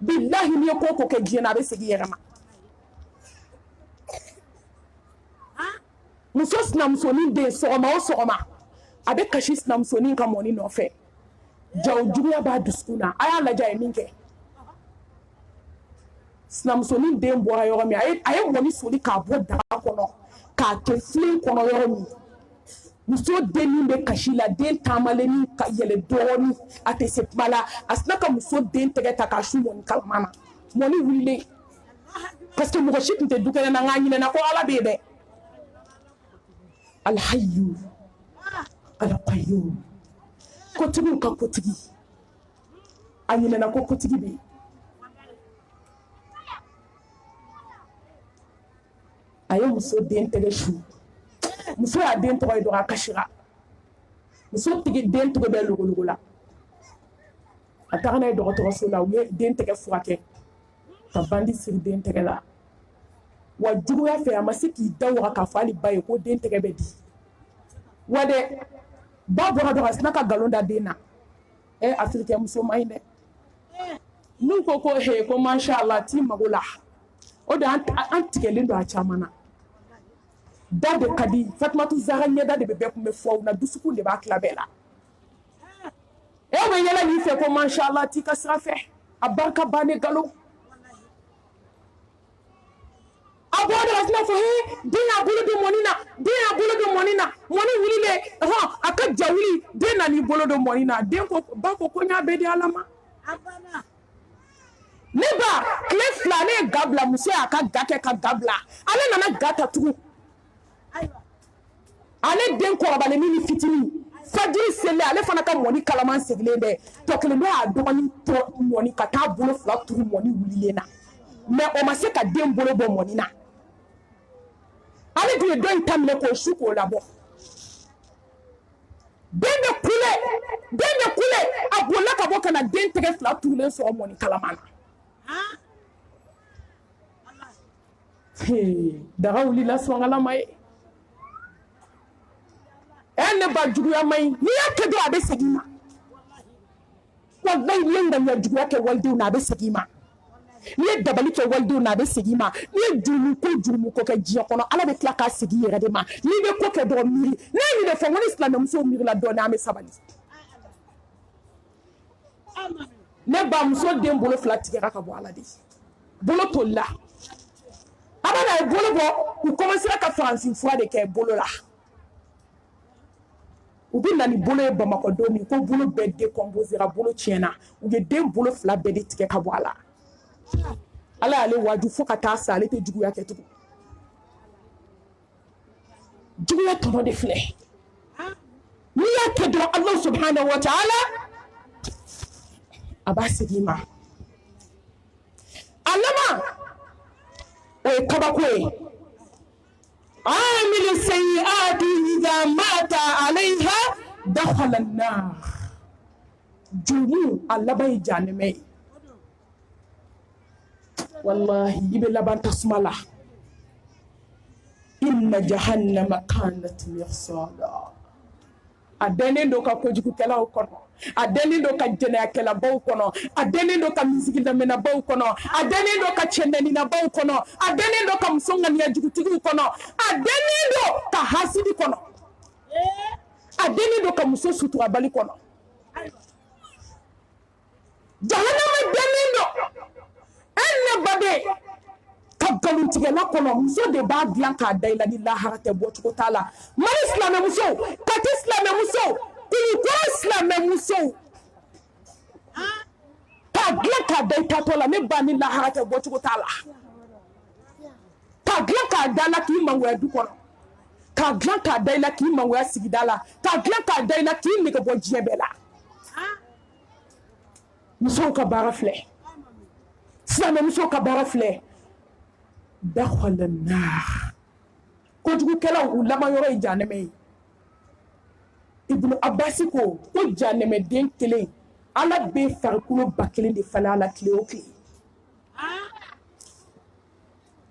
bilahi n'i ye ko o ko kɛ diɲɛ na a bɛ segin i yɛrɛ ma muso sinamusonin den sɔgɔma o sɔgɔma a bɛ kasi sinamusonin ka mɔni nɔfɛ jaw juguya b'a dusukun na a y'a lajɛ a ye min kɛ sinamusonin den bɔra yɔrɔ min a ye mɔni soli k'a bɔ daga kɔnɔ k'a kɛ filen kɔnɔ yɔrɔ min muso den min bɛ kasi la den taamalen ka yɛlɛ dɔɔnin a tɛ se kuma la a sina ka muso den tɛgɛ ta k'a su mɔni kalama na mɔni wulilen parce que mɔgɔ si tun tɛ du kɛnɛ na nk'a ɲinɛna ko ala bɛ yen dɛ alhayu alqayyum kotigiw ka kotigi a ɲinɛna ko kotigi bɛ yen a ye muso den tɛgɛ su muso y'a den tɔgɔ ye dɔrɔn a kasira muso tigi den tɔgɔ bɛ logologo la a taga n'a ye dɔgɔtɔrɔso la u ye den tɛgɛ furakɛ ka bandi siri den tɛgɛ la wa juguya fɛ a ma se k'i da waga k'a fɔ hali ba ye ko den tɛgɛ bɛ di wa dɛ ba bɔra dɔrɔn a sina ka nkalon da den na afirikɛn muso ma ɲi dɛ n'u ko he ko masha Allah t'i mago la o de an tigɛlen don a caman na da de ka di Fatumatu Zahra ɲɛda de bɛ bɛɛ kun bɛ fɔ na dusukun de b'a tila bɛɛ la bɛ yɛlɛ nin fɛ ko masha Allah t'i ka sira fɛ a barika bannen nkalon a bɔ de la sina fɔ den y'a bolo don mɔni na mɔni wulilen a ka ja wuli den nan'i bolo don mɔni na ba ko n y'a bɛɛ di Ala ma ne ba tile fila ne ye ga bila muso y'a ka ga kɛ ka ga bila ale nana ga ta tugun ale den kɔrɔbalen ni fitinin fajiri selen ale fana ka mɔni kalaman sigilen bɛ tɔ kelen dɔ y'a dɔgɔnin tɔ mɔni ka taa bolo fila turu mɔni wulilen na mais o ma se ka den bolo bɔ mɔni na ale dun ye dɔ in ta minɛ k'o su k'o labɔ den bɛ kule a bolila ka bɔ ka na den tɛgɛ fila turulen sɔrɔ mɔni kalaman na daga wulila sɔngala ma ye ne ba juguya ma ɲi n'i y'a kɛ dɔrɔn a bɛ segin ma wallahi n'i ye ŋaniya juguya kɛ walidenw na a bɛ segin ma n'i ye dabali kɛ walidenw na a bɛ segin ma n'i ye jurumu ko kɛ diɲɛ kɔnɔ Ala bɛ tila k'a segin i yɛrɛ de ma n'i bɛ ko kɛ dɔrɔn miiri ne ye nin de fɔ n ko ni silamɛmusow miirila dɔɔnin an bɛ sabali ne bamuso den bolo fila tigɛra ka bɔ Ala de bolo tolila a bɛ na ye bolo bɔ u commencera ka faransi fura de kɛ bolo la u bɛ na ni bolo ye Bamakɔ don min ko bolo bɛɛ décomposera bolo tiɲɛna u ye den bolo fila bɛɛ de tigɛ ka bɔ a la Ala y'ale waaju fo ka taa sa ale tɛ juguya kɛ tugun juguya tɔnɔ de filɛ n'i y'a kɛ dɔrɔn Allah subhanahu wa ta'ala a b'a segin ma a laban o ye kabako ye عامل السيئات إذا مات عليها دخل النار جمو الله باي جانمي والله يبي لبان تسملا إن جهنم كانت مرصادا أدنين دوكا كوجيكو كلا وكونو أدنين دوكا جنايا كلا باو كونو أدنين دوكا ميزيكي دمنا باو كونو أدنين دوكا تشندنينا باو كونو أدنين دوكا مسونغا نيا جيكو كونو أدنين دوكا حاسدي كونو أدنين دوكا مسو سوتوا بالي كونو جهنم أدنين دو أنا بدي kabgalun tigɛla kɔnɔ muso de b'a dilan k'a da i la ni lahara tɛ bɔcogo t'a la mali silamɛmuso kati silamɛmuso kulukɔrɔ silamɛmuso k'a da i taatɔ la ne ba ni lahara tɛ bɔcogo t'a la k'a dilan k'a da la k'i mangoya du kɔnɔ k'a dilan k'a da i la k'i mangoya sigida la k'a dilan k'a da i la k'i nege bɔ diɲɛ bɛɛ la musow ka baara filɛ silamɛmusow ka baara filɛ dakhwala naar kojugukɛlaw u laban yɔrɔ ye jahanɛmɛ ye Ibnu Abbas ko jahanɛmɛden kelen ala bɛ farikolo ba kelen de falen a la tile o tile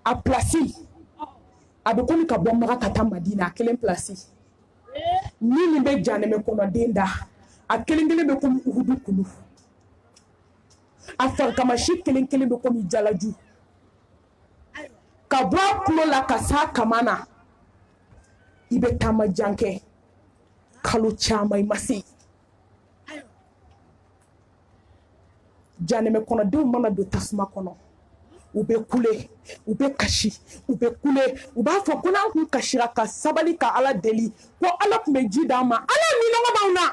a place a bɛ komi ka bɔ Maka ka taa Madina a kelen place min bɛ jahanɛmɛ kɔnɔden da a kelen kelen bɛ komi Uhudu kulu a farikamasi kelen kelen bɛ komi jalaju ka bɔ a kulo la ka s'a kama na i bɛ taama jan kɛ kalo caman i ma se jahanɛmɛ kɔnɔdenw mana don tasuma kɔnɔ u bɛ kule u bɛ kasi u bɛ kule u b'a fɔ ko n'an kun kasira ka sabali ka ala deli ko ala tun bɛ ji d'an ma ala ni nɔgɔ b'anw na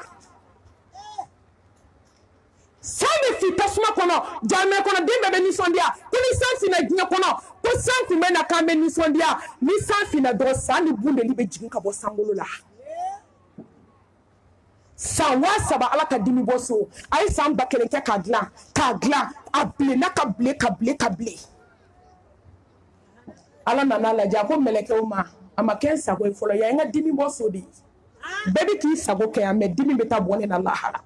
san bɛ fi tasuma kɔnɔ jahanɛmɛ kɔnɔden bɛɛ bɛ nisɔndiya ko ni san finna diɲɛ kɔnɔ ko san kun bɛ na k'an bɛ nisɔndiya ni san finna dɔrɔn san ni bundeli bɛ jigin ka bɔ sankolo la san 3,000 ala ka dimi bɔ so a ye san 1,000 kɛ k'a dilan a bilenna ka bilen ala nana lajɛ a ko mɛlɛkɛw ma a ma kɛ n sago ye fɔlɔ ya n ka dimi bɔ so de bɛɛ bɛ k'i sago kɛ yan mɛ dimi bɛ taa bɔ ne na lahara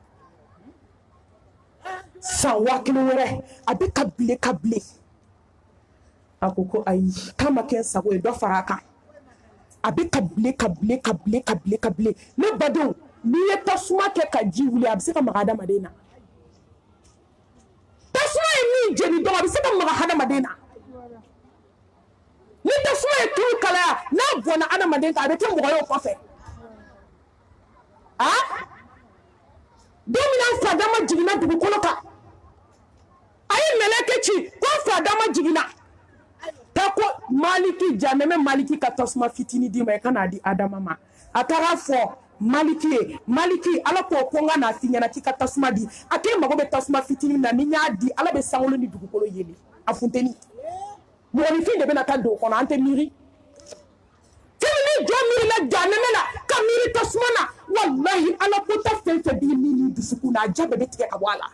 san 1,000 wɛrɛ a bɛ ka bilen a ko ayi k'a ma kɛ n sago ye dɔ fara a kan a bɛ ka bilen ne badenw n'i ye tasuma kɛ ka ji wuli a bɛ se ka maga adamaden na tasuma ye min jeni dɔrɔn a bɛ se ka maga adamaden na ni tasuma ye tulu kalaya n'a bɔnna adamaden kan a bɛ kɛ mɔgɔ ye o kɔfɛ don min na fadama jiginna dugukolo kan a ye mɛlɛkɛ ci ko fadama jiginna ta ko maliki jahanɛmɛ maliki ka tasuma fitinin d'i ma i ka n'a di adama ma a taara fɔ maliki ala ko n ka n'a f'i ɲɛna k'i ka tasuma di a k'e mago bɛ tasuma fitinin na ni n y'a di ala bɛ sankolo ni dugukolo yeli a funteni mɔgɔninfin de bɛna taa don o kɔnɔ an tɛ miiri fini ni jɔ miirila jahanɛmɛ la ka miiri tasuma na walahi ala ko ta fɛn fɛn b'i ni dusukun na a ja bɛɛ bɛ tigɛ ka bɔ a la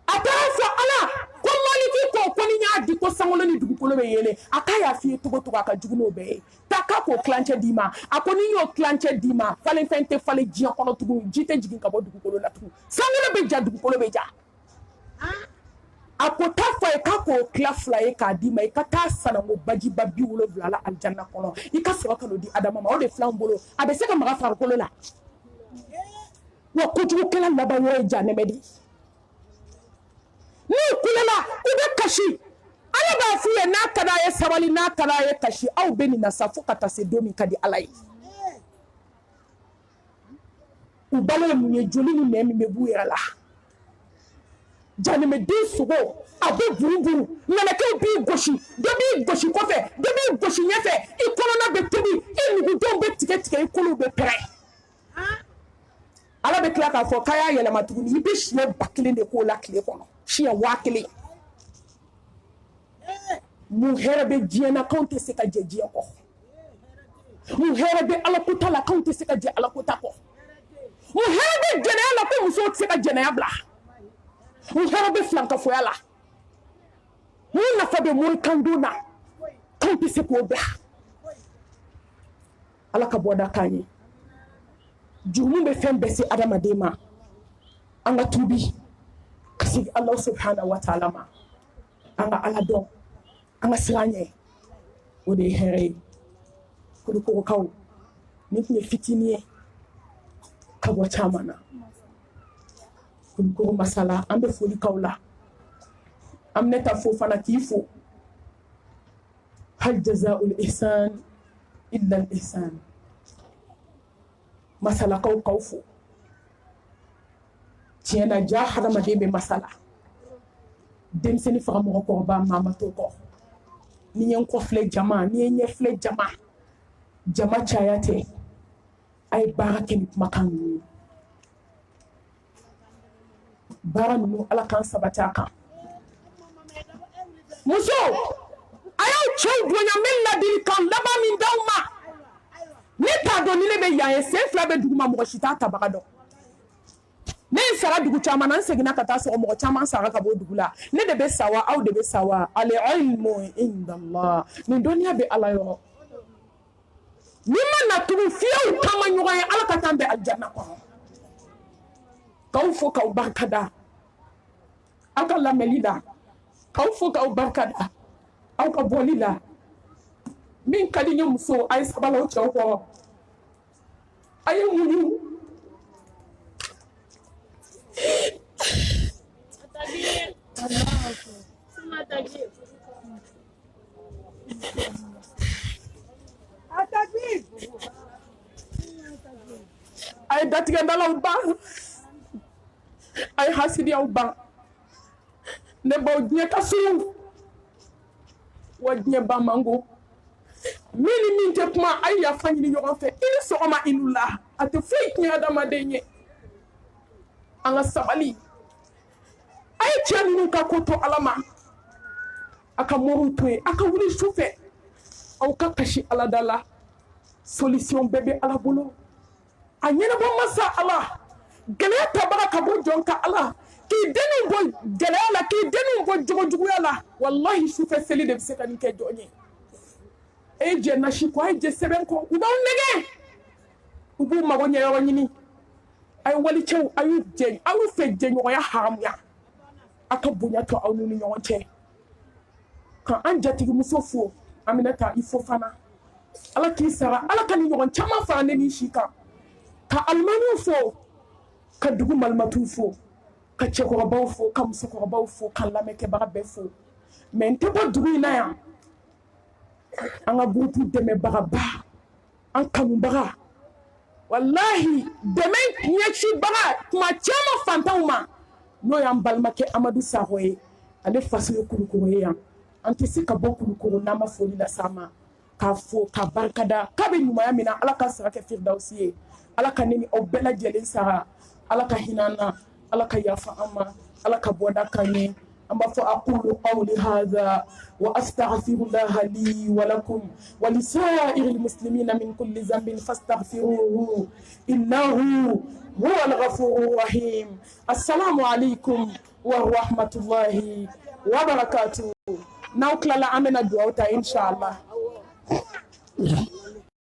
a taara fɔ ala ko maliki ko ni n y'a di ko sankolo ni dugukolo bɛ yele a k'a y'a f'i ye cogo a ka jugu n'o bɛɛ ye taa k'a k'o tilancɛ d'i ma a ko ni n y'o tilancɛ d'i ma falenfɛn tɛ falen diɲɛ kɔnɔ tugun ji tɛ jigin ka bɔ dugukolo la tugun sankolo bɛ ja dugukolo bɛ ja a ko taa fɔ ye k'a k'o tila 2 ye k'a d'i ma i ka taa sanango bajiba 70 la alijanna kɔnɔ i ka sɔrɔ ka n'o di adama ma o de filɛ an bolo a bɛ se ka maga farikolo la wa kojugukɛla laban yɔrɔ ye jahanɛmɛ de n'i kulela i bɛ kasi ala b'a f'u ye n'a ka d'a ye sabali n'a ka d'a ye kasi aw bɛ nin na sa fo ka taa se don min ka di ala ye u balo ye mun ye joli ni nɛn min bɛ b'u yɛrɛ la jahanɛmɛden sogo a bɛ buruburu mɛlɛkɛw b'i gosi dɔ b'i gosi kɔfɛ dɔ b'i gosi ɲɛfɛ i kɔnɔna bɛ tobi i nugudenw bɛ tigɛ i kolow bɛ pɛrɛn ala bɛ tila k'a fɔ k'a y'a yɛlɛma tuguni i bɛ siɲɛ 1000 de k'o la tile kɔnɔ siɲɛ 1000 mun hɛrɛ bɛ diɲɛ na k'anw tɛ se ka jɛ diɲɛ kɔ mun hɛrɛ bɛ ala kota la k'anw tɛ se ka jɛ ala kota kɔ mun hɛrɛ bɛ jɛnɛya la ko musow tɛ se ka jɛnɛya bila mun hɛrɛ bɛ filankafoya la mun nafa bɛ morikandon na k'anw tɛ se k'o bila ala ka bɔda k'an ye jurumu bɛ fɛn bɛɛ se adamaden ma an ka tubi ka segin ala subhanahu wa ta'ala ma an ka ala dɔn an ka siran ɲɛ o de ye hɛrɛ ye kolokogokaw ni tun ye fitinin ye ka bɔ caman na kolokogo masala an bɛ foli k'aw la an bɛ ne ta fo fana k'i fo hal jazaa'ul ihsan illa al ihsan masalakaw k'aw fo tiɲɛ na ja hadamaden bɛ masala denmisɛnnin faga mɔgɔkɔrɔba maama t'o kɔ ni ye n kɔfilɛ jama ni ye n ɲɛfilɛ jama caya tɛ a ye baara kɛ ni kumakan ninnu baara ninnu ala k'an sabati a kan muso a y'aw cɛw bonya n bɛ ladilikan laban min d'aw ma ne t'a dɔn ni ne bɛ yan ye sen fila bɛ dugu ma mɔgɔ si t'a tabaga dɔn ne ye sara dugu caman na n seginna ka taa sɔrɔ mɔgɔ caman sara ka bɔ dugu la ne de bɛ sa wa aw de bɛ sa wa al-ilmu indallah nin dɔnniya bɛ ala yɔrɔ ni ma na tugu fiyewu taama ɲɔgɔn ye ala ka taa bɛn aljanna kɔnɔ k'aw fo k'aw barika da aw ka lamɛnli la k'aw fo k'aw barika da aw ka bɔli la min ka di n ye muso a ye sabali aw cɛw kɔrɔ a ye muɲu a ye datigɛdalaw ban a ye hasidiyaw ban ne baw diɲɛ ka surun wa diɲɛ ban mango min ni min tɛ kuma a ye yafa ɲini ɲɔgɔn fɛ i ni sɔgɔma i nu la a tɛ foyi tiɲɛ adamaden ye an ka sabali a ye cɛ ninnu ka ko to ala ma a ka moriw to yen a ka wuli su fɛ aw ka kasi ala da la solution bɛɛ bɛ ala bolo a ɲɛnabɔ masa ala gɛlɛya tabaga ka bɔ jɔn ka ala k'i denw bɔ gɛlɛya la k'i denw bɔ jogojuguya la wallahi su fɛ seli de bɛ se ka nin kɛ jɔn ye e ye jɛ nasi kɔ a ye jɛ sɛbɛn kɔ u b'aw nɛgɛ u b'u mago ɲɛ yɔrɔ ɲini a ye walicɛw a y'u jɛ aw fɛ jɛɲɔgɔnya haramuya a ka bonya to aw ni ɲɔgɔn cɛ ka an jatigimuso fo Aminata i fo fana ala k'i sara ala ka ni ɲɔgɔn caman fara ne ni si kan ka alimamiw fo ka dugu malimatuw fo ka cɛkɔrɔbaw fo ka musokɔrɔbaw fo ka lamɛnkɛbaga bɛɛ fo mais n tɛ bɔ dugu in na yan an ka gurupu dɛmɛbaga ba an kanubaga wallahi dɛmɛ ɲɛcibaga tuma caman fantanw ma n'o y'an balimakɛ Amadu Sakɔ ye ale faso ye Kulukoro ye yan an tɛ se ka bɔ Kulukoro n'an ma foli las'a ma k'a fo k'a barikada k'a bɛ ɲumanya min na ala ka sara kɛ firidawusi ye ala ka ne ni aw bɛɛ lajɛlen sara ala ka hinɛ an na ala ka yafa an ma ala ka bɔda k'an ye an b'a fɔ aqulu qawli hadha wa astaghfirullaha li wa lakum wa lisa'iril muslimina min kulli dhanbin fastaghfiruhu innahu huwal ghafurur rahim. Assalamu alaikum wa rahmatullahi wa barakatuh. N'aw tilala an bɛna dugawu ta inshallah.